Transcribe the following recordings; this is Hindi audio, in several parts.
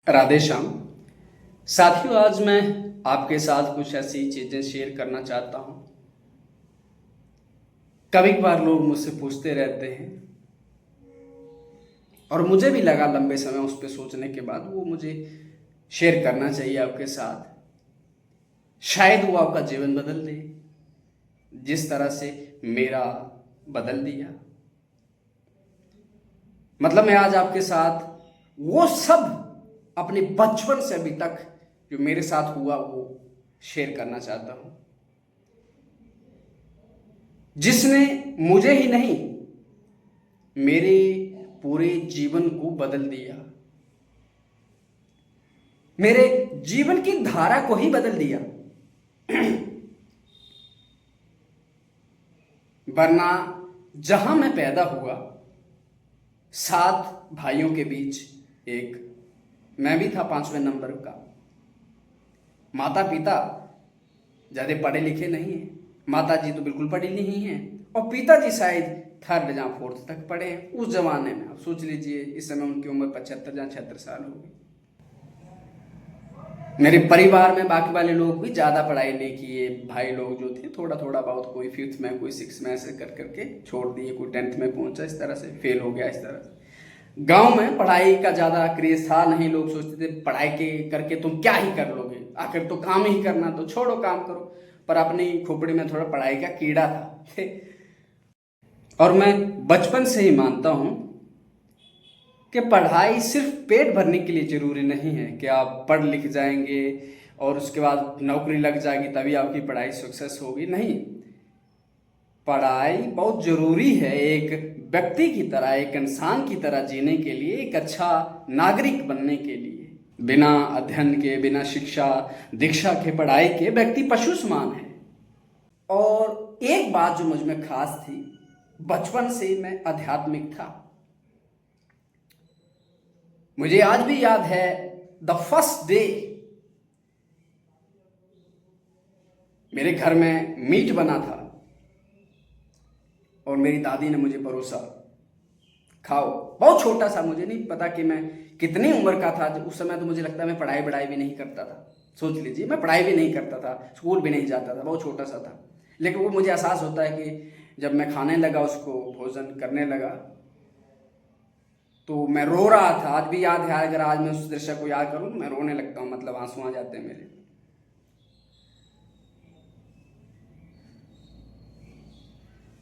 राधे श्याम। साथियों, आज मैं आपके साथ कुछ ऐसी चीजें शेयर करना चाहता हूं। कभी कभार लोग मुझसे पूछते रहते हैं और मुझे भी लगा लंबे समय उस पर सोचने के बाद वो मुझे शेयर करना चाहिए आपके साथ। शायद वो आपका जीवन बदल दे जिस तरह से मेरा बदल दिया। मतलब मैं आज आपके साथ वो सब अपने बचपन से अभी तक जो मेरे साथ हुआ वो शेयर करना चाहता हूं, जिसने मुझे ही नहीं मेरे पूरे जीवन को बदल दिया, मेरे जीवन की धारा को ही बदल दिया। वरना जहां मैं पैदा हुआ, 7 भाइयों के बीच मैं भी था 5वें नंबर का। माता पिता ज्यादा पढ़े लिखे नहीं हैं, माता जी तो बिल्कुल पढ़ी नहीं है और पिताजी शायद 3rd या 4th तक पढ़े हैं उस जमाने में। आप सोच लीजिए, इस समय उनकी उम्र 75 या 76 साल होगी। मेरे परिवार में बाकी वाले लोग भी ज्यादा पढ़ाई नहीं किए। भाई लोग जो थे थोड़ा थोड़ा बहुत, कोई 5th में, कोई 6th में, ऐसे कर करके छोड़ दिए। कोई 10th में पहुंचा, इस तरह से फेल हो गया। इस तरह से गांव में पढ़ाई का ज्यादा क्रेज था नहीं। लोग सोचते थे पढ़ाई के करके तुम क्या ही कर लोगे, आखिर तो काम ही करना, तो छोड़ो काम करो। पर अपनी खोपड़ी में थोड़ा पढ़ाई का कीड़ा था। और मैं बचपन से ही मानता हूं कि पढ़ाई सिर्फ पेट भरने के लिए जरूरी नहीं है कि आप पढ़ लिख जाएंगे और उसके बाद नौकरी लग जाएगी तभी आपकी पढ़ाई सक्सेस होगी। नहीं, पढ़ाई बहुत जरूरी है एक व्यक्ति की तरह, एक इंसान की तरह जीने के लिए, एक अच्छा नागरिक बनने के लिए। बिना अध्ययन के, बिना शिक्षा दीक्षा के, पढ़ाई के व्यक्ति पशु समान है। और एक बात जो मुझ में खास थी, बचपन से मैं आध्यात्मिक था। मुझे आज भी याद है द फर्स्ट डे मेरे घर में मीट बना था और मेरी दादी ने मुझे परोसा, खाओ। बहुत छोटा सा, मुझे नहीं पता कि मैं कितनी उम्र का था उस समय। तो मुझे लगता है मैं पढ़ाई भी नहीं करता था। सोच लीजिए, मैं पढ़ाई भी नहीं करता था, स्कूल भी नहीं जाता था, बहुत छोटा सा था। लेकिन वो मुझे एहसास होता है कि जब मैं खाने लगा, उसको भोजन करने लगा, तो मैं रो रहा था। आज भी याद है, अगर आज मैं उस दृश्य को याद करूं तो मैं रोने लगता हूं, मतलब आंसू आ जाते हैं मेरे।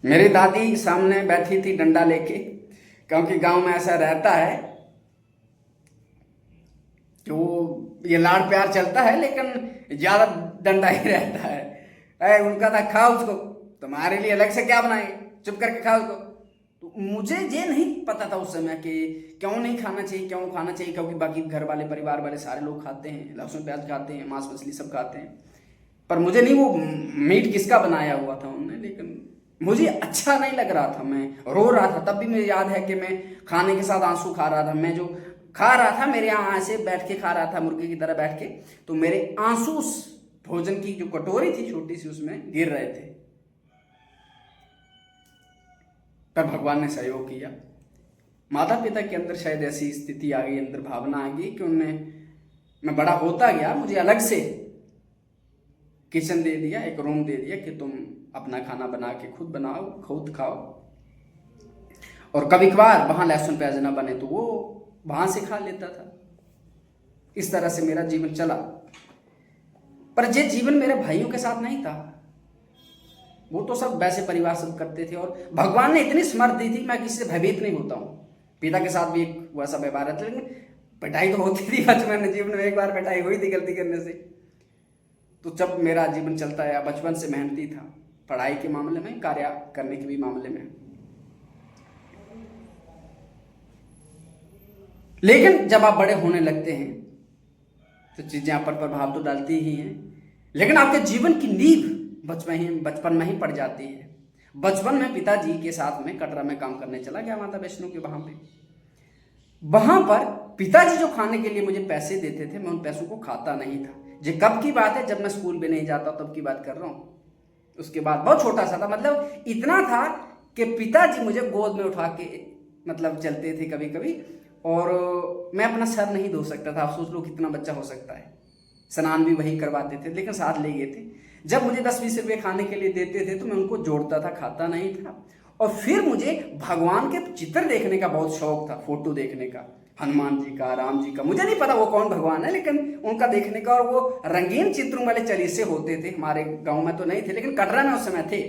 मेरी दादी सामने बैठी थी डंडा लेके, क्योंकि गांव में ऐसा रहता है कि वो ये लाड़ प्यार चलता है लेकिन ज्यादा डंडा ही रहता है। उनका था खाओ उसको, तुम्हारे लिए अलग से क्या बनाए, चुप करके खाओ उसको। तो मुझे ये नहीं पता था उस समय कि क्यों नहीं खाना चाहिए, क्यों खाना चाहिए, क्योंकि बाकी घर वाले, परिवार वाले सारे लोग खाते हैं, लहसुन प्याज खाते हैं, मांस मछली सब खाते हैं। पर मुझे नहीं वो मीट किसका बनाया हुआ था उन्होंने, लेकिन मुझे अच्छा नहीं लग रहा था, मैं रो रहा था। तब भी मुझे याद है कि मैं खाने के साथ आंसू खा रहा था। मैं जो खा रहा था, मेरे यहाँ ऐसे बैठ के खा रहा था, मुर्गे की तरह बैठ के, तो मेरे आंसू उस भोजन की जो कटोरी थी छोटी सी, उसमें गिर रहे थे। पर भगवान ने सहयोग किया। माता पिता के अंदर शायद ऐसी स्थिति आ गई, अंदर भावना आ गई कि मैं बड़ा होता गया, मुझे अलग से किचन दे दिया, एक रूम दे दिया कि तुम अपना खाना बना के खुद बनाओ, खुद खाओ। और कभी कभार वहां लहसुन प्याज ना बने तो वो वहां से खा लेता था। इस तरह से मेरा जीवन चला। पर ये जीवन मेरे भाइयों के साथ नहीं था। वो तो सब वैसे परिवार सब करते थे और भगवान ने इतनी समर्थ दी थी, मैं किसी से भयभीत नहीं होता हूँ। पिता के साथ भी एक वैसा व्यवहार है, लेकिन पिटाई तो होती थी बचपन में। जीवन में एक बार पिटाई हुई थी गलती करने से। तो जब मेरा जीवन चलता है, बचपन से मेहनती था, पढ़ाई के मामले में, कार्य करने के भी मामले में। लेकिन जब आप बड़े होने लगते हैं तो चीजें आप पर प्रभाव तो डालती ही हैं, लेकिन आपके जीवन की नींव बचपन में ही पड़ जाती है। बचपन में पिताजी के साथ में कटरा में काम करने चला गया, माता वैष्णो के वहां पर पिताजी जो खाने के लिए मुझे पैसे देते थे, मैं उन पैसों को खाता नहीं था। ये कब की बात है, जब मैं स्कूल भी नहीं जाता तब की बात कर रहा हूं। उसके बाद बहुत छोटा सा था, मतलब इतना था कि पिताजी मुझे गोद में उठा के मतलब चलते थे कभी कभी, और मैं अपना सर नहीं धो सकता था। आप सोच लो कितना बच्चा हो सकता है। स्नान भी वही करवाते थे, लेकिन साथ ले गए थे। जब मुझे 10-20 रुपये खाने के लिए देते थे तो मैं उनको जोड़ता था, खाता नहीं था। और फिर मुझे भगवान के चित्र देखने का बहुत शौक था, फोटो देखने का, हनुमान जी का, राम जी का। मुझे नहीं पता वो कौन भगवान है, लेकिन उनका देखने का। और वो रंगीन चित्रों वाले चलीसे होते थे, हमारे गांव में तो नहीं थे, लेकिन कटरा में उस समय थे।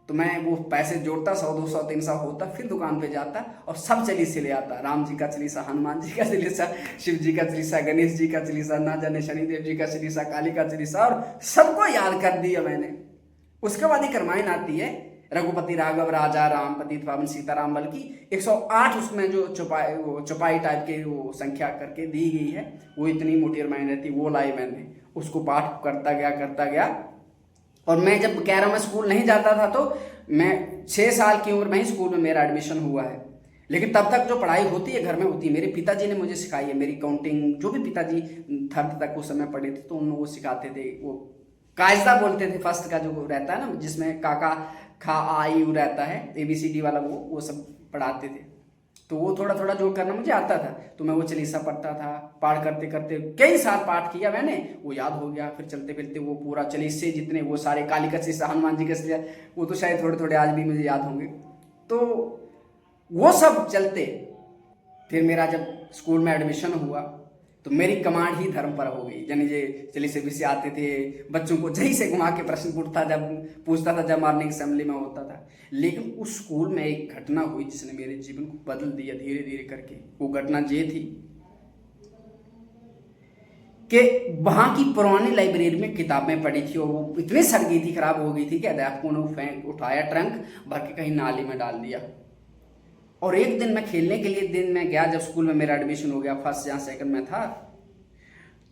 तो मैं वो पैसे जोड़ता, 100, 200, 300 होता, फिर दुकान पे जाता और सब चलीसे ले आता। राम जी का चलीसा, हनुमान जी का चलीसा, शिव जी का चलीसा, गणेश जी का चलीसा, ना जाने शनिदेव जी का चलीसा, काली का चलीसा, और सबको याद कर दिया मैंने। उसके बाद एक रामायण आती है, रघुपति राघव राजा राम पतित पावन सीताराम, बल्कि 108 उसमें जो चौपाई टाइप के वो संख्या करके दी गई है, वो इतनी मोटी रामायण रहती, वो लाई मैंने। उसको पाठ करता गया। और मैं जब कह रहा हूँ मैं स्कूल नहीं जाता था, तो मैं 6 साल की उम्र में ही स्कूल में मेरा एडमिशन हुआ है। लेकिन तब तक जो पढ़ाई होती है घर में होती है। मेरे पिताजी ने मुझे सिखाई है, मेरी काउंटिंग, जो भी पिताजी 3rd तक उस समय पढ़े थे तो उन वो सिखाते थे। वो कायदा बोलते थे, फर्स्ट का जो रहता है ना, जिसमें काका खा आ यू रहता है, ABCD वाला, वो सब पढ़ाते थे। तो वो थोड़ा थोड़ा जो करना मुझे आता था, तो मैं वो चलीसा पढ़ता था। पाठ करते करते कई साल पाठ किया मैंने, वो याद हो गया। फिर चलते फिरते वो पूरा चलीसे जितने, वो सारे, काली का चलीसा, हनुमान जी का चलीसा, वो तो शायद थोड़े थोड़े आज भी मुझे याद होंगे। तो वो सब चलते, फिर मेरा जब स्कूल में एडमिशन हुआ तो मेरी कमांड ही धर्म पर हो गई। यानी ये चलीसे भी से आते थे, बच्चों को जही से घुमा के प्रश्न पूछता था जब मॉर्निंग असेंबली में होता था। लेकिन उस स्कूल में एक घटना हुई जिसने मेरे जीवन को बदल दिया धीरे धीरे करके। वो घटना ये थी कि वहां की पुरानी लाइब्रेरी में किताबें पड़ी थी और वो इतनी सड़ गई थी, खराब हो गई थी कि अध्यापकों ने फेंक उठाया, ट्रंक भर के कहीं नाली में डाल दिया। और एक दिन मैं खेलने के लिए दिन में गया, जब स्कूल में मेरा एडमिशन हो गया, फर्स्ट या सेकंड में था।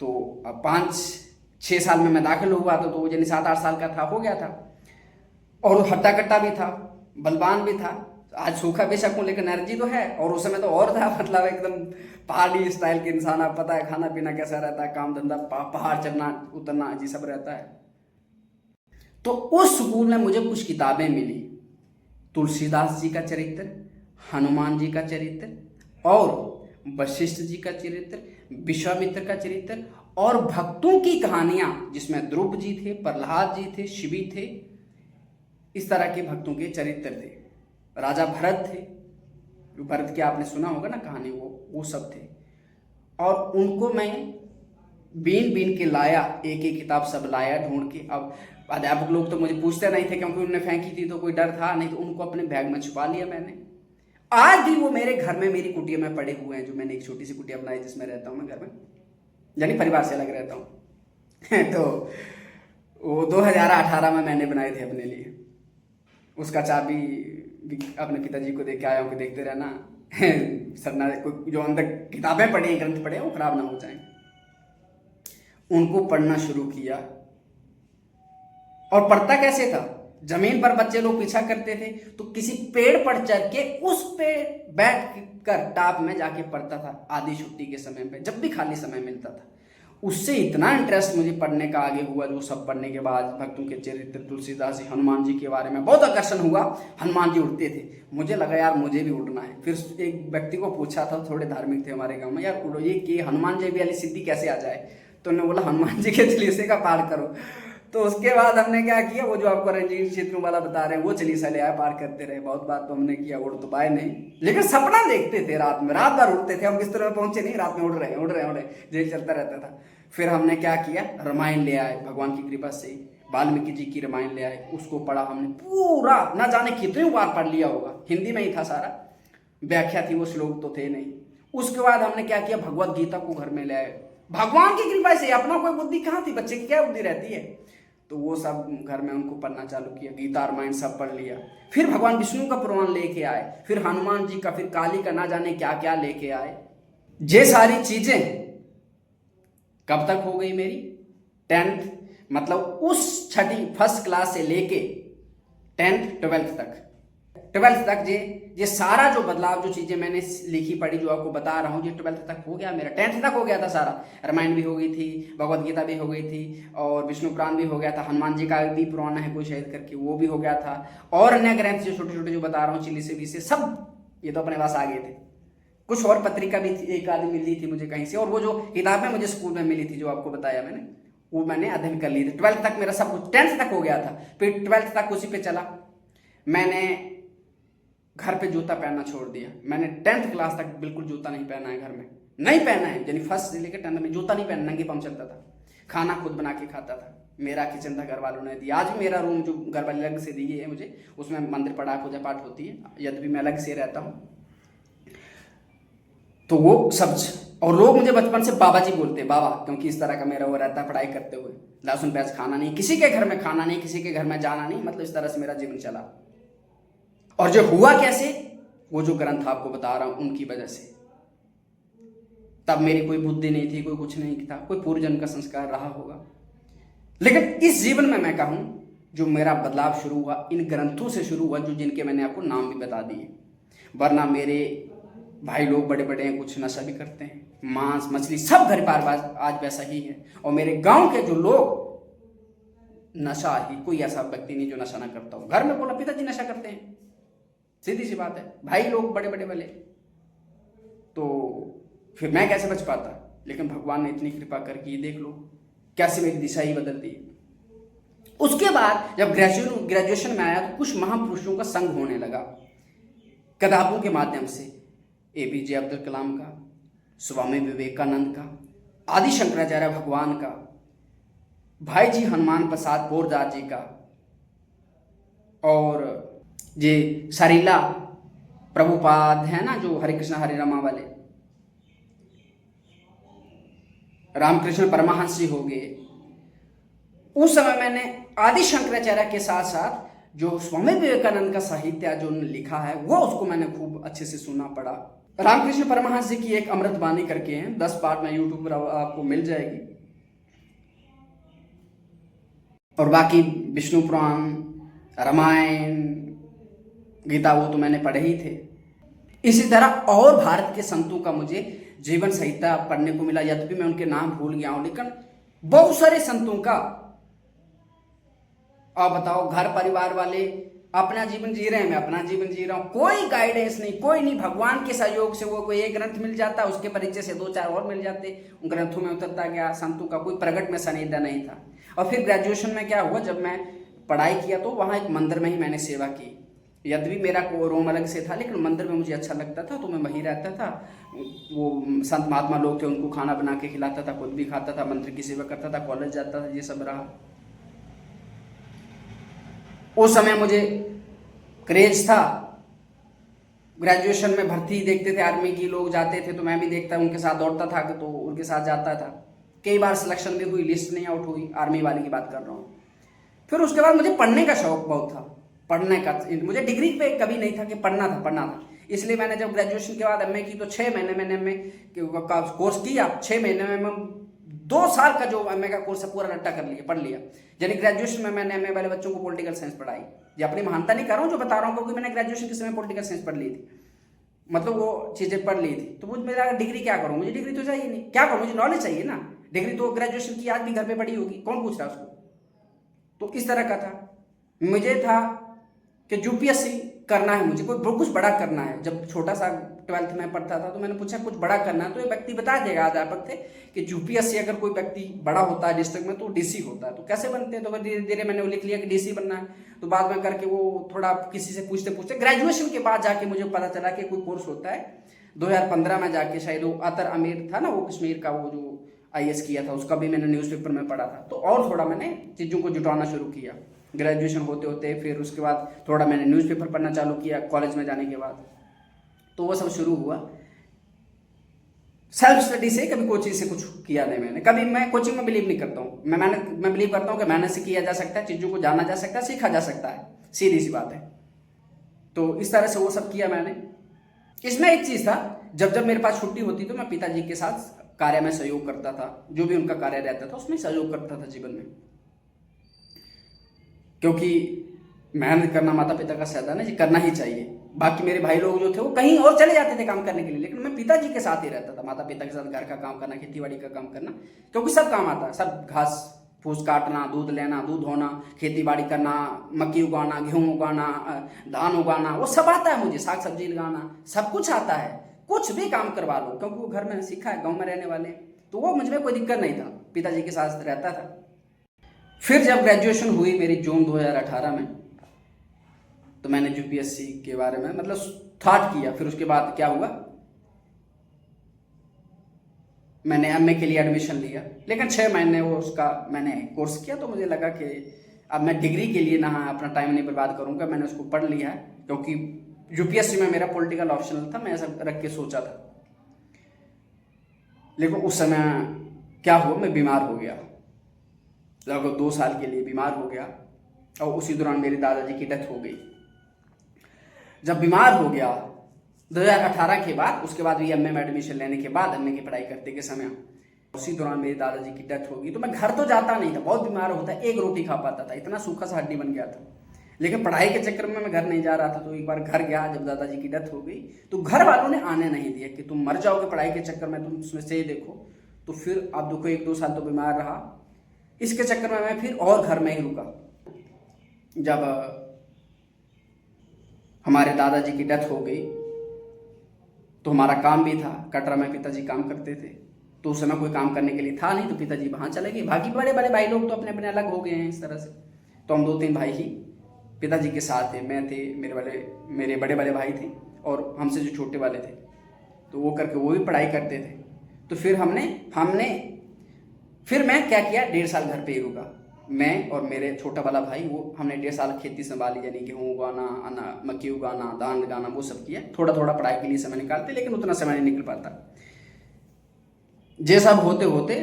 तो अब 5-6 साल में मैं दाखिल हुआ तो यानी 7-8 साल का था, हो गया था। और हट्टा कट्टा भी था, बलवान भी था। आज सूखा बेशक हूँ, लेकिन एनर्जी तो है। और उस समय तो और था, मतलब एकदम पहाड़ी स्टाइल के इंसान। आप पता है खाना पीना कैसा रहता है, काम धंधा, पहाड़ चढ़ना उतरना जी सब रहता है। तो उस स्कूल में मुझे कुछ किताबें मिली, तुलसीदास जी का चरित्र, हनुमान जी का चरित्र, और वशिष्ठ जी का चरित्र, विश्वामित्र का चरित्र, और भक्तों की कहानियां, जिसमें ध्रुव जी थे, प्रहलाद जी थे, शिवी थे, इस तरह के भक्तों के चरित्र थे। राजा भरत थे, भरत की आपने सुना होगा ना कहानी, वो सब थे। और उनको मैं बीन के लाया, एक एक किताब सब लाया ढूंढ के। अब अध्यापक लोग तो मुझे पूछते नहीं थे, क्योंकि उन्होंने फेंकी थी तो कोई डर था नहीं, तो उनको अपने बैग में छुपा लिया मैंने। आज भी वो मेरे घर में मेरी कुटिया में पड़े हुए हैं, जो मैंने एक छोटी सी कुटिया बनाई जिसमें रहता हूँ मैं घर में, यानी परिवार से अलग रहता हूँ। तो वो 2018 में मैंने बनाए थे अपने लिए। उसका चाबी अपने पिताजी को दे के आया हूँ कि देखते रहना सरना, कोई जो अंदर किताबें पढ़ी हैं, ग्रंथ पढ़े हैं, वो खराब ना हो जाए। उनको पढ़ना शुरू किया। और पढ़ता कैसे था, जमीन पर बच्चे लोग पीछा करते थे तो किसी पेड़ पर चढ़ के उस पे बैठ कर टाप में जाके पढ़ता था, आधी छुट्टी के समय पे, जब भी खाली समय मिलता था। उससे इतना इंटरेस्ट मुझे पढ़ने का आगे हुआ, जो सब पढ़ने के बाद भक्तों के चरित्र, तुलसीदास जी, हनुमान जी के बारे में बहुत आकर्षण हुआ। हनुमान जी उड़ते थे, मुझे लगा यार मुझे भी उड़ना है। फिर एक व्यक्ति को पूछा था, थोड़े धार्मिक थे हमारे गाँव में, यार उड़ो ये कि हनुमान जी वाली सिद्धि कैसे आ जाए? तो उन्होंने बोला हनुमान जी के चलीसे का पाठ करो। तो उसके बाद हमने क्या किया, वो जो आपको रंजीत क्षेत्रों वाला बता रहे हैं, वो चलीसा ले आए, पार करते रहे। बहुत बात तो हमने किया, उड़ तो पाए नहीं, लेकिन सपना देखते थे रात में, रात भर उड़ते थे। हम बिस्तर में पहुंचे नहीं, रात में उड़ रहे यही चलता रहता था। फिर हमने क्या किया, रामायण ले आए, भगवान की कृपा से वाल्मीकि जी की रामायण ले आए, उसको पढ़ा हमने पूरा, ना जाने कितनी बार पढ़ लिया होगा। हिंदी में ही था सारा, व्याख्या थी, वो श्लोक तो थे नहीं। उसके बाद हमने क्या किया, भगवत गीता को घर में ले आए, भगवान की कृपा से। अपना कोई बुद्धि कहाँ थी, बच्चे की क्या बुद्धि रहती है। तो वो सब घर में उनको पढ़ना चालू किया, गीता रामायण सब पढ़ लिया। फिर भगवान विष्णु का पुराण लेके आए, फिर हनुमान जी का, फिर काली का, ना जाने क्या क्या लेके आए। ये सारी चीजें कब तक हो गई मेरी, 10th, मतलब उस छठी फर्स्ट क्लास से लेके 10th 12th तक, 12th तक ये सारा जो बदलाव, जो चीजें मैंने लिखी पढ़ी, जो आपको बता रहा हूँ, ये 12th तक हो गया मेरा। 10th तक हो गया था सारा, रामायण भी हो गई थी, भगवत गीता भी हो गई थी, और विष्णु पुराण भी हो गया था, हनुमान जी का भी पुराण है कोई शायद करके, वो भी हो गया था, और अन्य ग्रंथ जो छोटे छोटे जो बता रहा हूँ, चिली से भी से सब, ये तो अपने पास आ गए थे। कुछ और पत्रिका भी थी, एक आधी मिली थी मुझे कहीं से, और वो जो किताबें मुझे स्कूल में मिली थी जो आपको बताया मैंने, वो मैंने अध्ययन कर ली थी। 12th तक मेरा सब कुछ, 10th तक हो गया था, फिर 12th तक उसी पे चला। मैंने घर पे जूता पहनना छोड़ दिया। मैंने 10th क्लास तक बिल्कुल जूता नहीं पहना है, घर में नहीं पहना है, यानी फर्स्ट से लेकर 10th में जूता नहीं पहनना, नंगे पाँव चलता था। खाना खुद बना के खाता था, मेरा किचन था, घर वालों ने दिया। आज भी मेरा रूम जो घर वाले अलग से दी है मुझे, उसमें मंदिर पड़ा, पूजा पाठ होती है, यद्यपि मैं अलग से रहता हूँ। तो वो सब, और लोग मुझे बचपन से बाबा जी बोलते हैं, बाबा, क्योंकि इस तरह का मेरा वो रहता है पढ़ाई करते हुए। लहसुन प्याज खाना नहीं, किसी के घर में खाना नहीं, किसी के घर में जाना नहीं, मतलब इस तरह से मेरा जीवन चला। और जो हुआ कैसे, वो जो ग्रंथ आपको बता रहा हूं उनकी वजह से। तब मेरी कोई बुद्धि नहीं थी, कोई कुछ नहीं था, कोई पूर्वजन्म का संस्कार रहा होगा। लेकिन इस जीवन में मैं कहूं जो मेरा बदलाव शुरू हुआ, इन ग्रंथों से शुरू हुआ, जो जिनके मैंने आपको नाम भी बता दिए। वरना मेरे भाई लोग बड़े बड़े हैं, कुछ नशा भी करते हैं, मांस मछली सब घर पर आज वैसा ही है। और मेरे गांव के जो लोग, नशा ही, कोई ऐसा व्यक्ति नहीं जो नशा ना करता हो। घर में बोला पिताजी नशा करते हैं, सीधी सी बात है, भाई लोग बड़े बड़े वाले, तो फिर मैं कैसे बच पाता। लेकिन भगवान ने इतनी कृपा कर की, देख लो कैसे मेरी दिशा ही बदल दी। उसके बाद जब ग्रेजुएशन में आया तो कुछ महापुरुषों का संग होने लगा, किताबों के माध्यम से। APJ अब्दुल कलाम का, स्वामी विवेकानंद का, आदि शंकराचार्य भगवान का, भाई जी हनुमान प्रसाद बोरदास जी का, और ये सरीला प्रभुपाद है ना, जो हरे कृष्ण हरे रमा वाले, रामकृष्ण परमहंस जी हो गए। उस समय मैंने आदि शंकराचार्य के साथ साथ जो स्वामी विवेकानंद का साहित्य जो उन्होंने लिखा है, वो उसको मैंने खूब अच्छे से सुना पढ़ा। रामकृष्ण परमहंस जी की एक अमृतवाणी करके हैं, 10 पार्ट में यूट्यूब पर आपको मिल जाएगी। और बाकी विष्णु पुराण, रामायण, गीता, वो तो मैंने पढ़े ही थे। इसी तरह और भारत के संतों का मुझे जीवन संहिता पढ़ने को मिला, यद्यपि मैं उनके नाम भूल गया हूं, लेकिन बहुत सारे संतों का। आप बताओ, घर परिवार वाले अपना जीवन जी रहे हैं, मैं अपना जीवन जी रहा हूं, कोई गाइडेंस नहीं, कोई नहीं। भगवान के सहयोग से वो कोई एक ग्रंथ मिल जाता, उसके परिचय से 2-4 और मिल जाते, उन ग्रंथों में उतरता गया। संतों का कोई प्रकट में सानिध्य नहीं था। और फिर ग्रेजुएशन में क्या हुआ, जब मैं पढ़ाई किया तो वहाँ एक मंदिर में ही मैंने सेवा की। यद्यपि मेरा रूम अलग से था, लेकिन मंदिर में मुझे अच्छा लगता था, तो मैं वहीं रहता था। वो संत महात्मा लोग थे, उनको खाना बना के खिलाता था, खुद भी खाता था, मंदिर की सेवा करता था, कॉलेज जाता था, ये सब रहा। उस समय मुझे क्रेज था। ग्रेजुएशन में भर्ती देखते थे, आर्मी की लोग जाते थे, तो मैं भी देखता, उनके साथ दौड़ता था, तो उनके साथ जाता था। कई बार सिलेक्शन भी हुई, लिस्ट नहीं आउट हुई, आर्मी वाले की बात कर रहा हूँ। फिर उसके बाद मुझे पढ़ने का शौक बहुत था, पढ़ने का। मुझे डिग्री पे कभी नहीं था कि पढ़ना था। इसलिए मैंने जब ग्रेजुएशन के बाद एमए की, तो 6 महीने मैंने एमए का कोर्स किया। 6 महीने में मैं 2 साल का जो एमए का कोर्स है पूरा रट्टा कर लिया, पढ़ लिया। यानी ग्रेजुएशन में मैंने एमए वाले बच्चों को पॉलिटिकल साइंस पढ़ाई। ये अपनी महानता नहीं कर रहा हूँ, जो बता रहा हूँ, क्योंकि मैंने ग्रेजुएशन के समय पॉलिटिकल साइंस पढ़ ली थी, मतलब वो चीज़ें पढ़ ली थी। तो मुझे, मेरा डिग्री क्या करूँ, मुझे डिग्री तो चाहिए नहीं, क्या करूँ, मुझे नॉलेज चाहिए ना। डिग्री तो ग्रेजुएशन की आज भी घर पे पड़ी होगी, कौन पूछ रहा है उसको। तो इस तरह का था। मुझे था कि यूपीएससी करना है, मुझे कोई कुछ बड़ा करना है। जब छोटा सा 12th में पढ़ता था, तो मैंने पूछा कुछ बड़ा करना है, तो एक व्यक्ति बता देगा अध्यापक थे कि यूपीएससी अगर कोई व्यक्ति बड़ा होता है डिस्ट्रिक्ट में, तो डीसी होता है। तो कैसे बनते हैं, तो धीरे धीरे मैंने वो लिख लिया कि डीसी बनना है। तो बाद में करके वो थोड़ा किसी से पूछते पूछते ग्रेजुएशन के बाद जाके मुझे पता चला कि कोई कोर्स होता है। 2015 में जाके शायद वो अतर अमीर था ना, वो कश्मीर का, वो जो IAS किया था, उसका भी मैंने न्यूज़पेपर में पढ़ा था। तो और थोड़ा मैंने चीज़ों को जुटाना शुरू किया ग्रेजुएशन होते होते। फिर उसके बाद थोड़ा मैंने न्यूज़पेपर पढ़ना चालू किया कॉलेज में जाने के बाद। तो वो सब शुरू हुआ। सेल्फ स्टडी से, कभी कोचिंग से कुछ किया नहीं मैंने कभी। मैं कोचिंग में बिलीव नहीं करता हूँ। मैं बिलीव करता हूँ कि मेहनत से किया जा सकता है, चीज़ों को जाना जा सकता है, सीखा जा सकता है, सीधी सी बात है। तो इस तरह से वो सब किया मैंने। इसमें एक चीज़ था, जब मेरे पास छुट्टी होती तो मैं पिताजी के साथ कार्य में सहयोग करता था, जो भी उनका कार्य रहता था उसमें सहयोग करता था जीवन में। क्योंकि मेहनत करना माता पिता का सदा है, ये करना ही चाहिए। बाकी मेरे भाई लोग जो थे वो कहीं और चले जाते थे काम करने के लिए, लेकिन मैं पिताजी के साथ ही रहता था, माता पिता के साथ घर का काम करना, खेती बाड़ी का काम करना, क्योंकि सब काम आता है। सब घास फूस काटना, दूध लेना, दूध होना, खेती बाड़ी करना, मक्की उगाना, गेहूँ उगाना, धान उगाना, वो सब आता है मुझे, साग सब्जी लगाना, सब कुछ आता है। कुछ भी काम करवा लो, क्योंकि वो घर में सीखा है, गांव में रहने वाले, तो वो मुझ में कोई दिक्कत नहीं था, पिताजी के साथ रहता था। फिर जब ग्रेजुएशन हुई मेरी जून 2018 में, तो मैंने यूपीएससी के बारे में मतलब थॉट किया। फिर उसके बाद क्या हुआ, मैंने एमए के लिए एडमिशन लिया, लेकिन 6 महीने वो उसका मैंने कोर्स किया, तो मुझे लगा कि अब मैं डिग्री के लिए ना अपना टाइम नहीं बर्बाद करूंगा, मैंने उसको पढ़ लिया है, क्योंकि यूपीएससी में मेरा पॉलिटिकल ऑप्शनल था, मैं ऐसा रख के सोचा था। लेकिन उस समय क्या हुआ, मैं बीमार हो गया, लगभग 2 साल के लिए बीमार हो गया, और उसी दौरान मेरे दादाजी की डेथ हो गई। जब बीमार हो गया 2018 के बाद, उसके बाद भी एमए में एडमिशन लेने के बाद, एमए की पढ़ाई करते के समय उसी दौरान मेरे दादाजी की डेथ हो गई। तो मैं घर तो जाता नहीं था, बहुत बीमार होता, एक रोटी खा पाता था, इतना सूखा सा हड्डी बन गया था। लेकिन पढ़ाई के चक्कर में मैं घर नहीं जा रहा था। तो एक बार घर गया जब दादाजी की डेथ हो गई, तो घर वालों ने आने नहीं दिया कि तुम मर जाओगे पढ़ाई के चक्कर में, तुम उसमें से देखो। तो फिर आप देखो 1-2 साल तो बीमार रहा, इसके चक्कर में मैं फिर और घर में ही रुका। जब हमारे दादाजी की डेथ हो गई, तो हमारा काम भी था, कटरा में पिताजी काम करते थे, तो उस समय कोई काम करने के लिए था नहीं, तो पिताजी वहाँ चले गए। बाकी बड़े बड़े भाई लोग तो अपने अपने अलग हो गए हैं इस तरह से। तो हम 2-3 भाई ही पिताजी के साथ थे, मैं थे, मेरे बड़े बड़े भाई थे, और हमसे जो छोटे वाले थे, तो वो करके वो भी पढ़ाई करते थे। तो फिर फिर मैं क्या किया, 1.5 साल घर पे ही रुका। मैं और मेरे छोटा वाला भाई, वो हमने 1.5 साल खेती संभाली, यानी गेहूँ उगाना, मक्की उगाना, धान लगाना, वो सब किया। थोड़ा थोड़ा पढ़ाई के लिए समय निकालते, लेकिन उतना समय नहीं निकल पाता। जैसा होते होते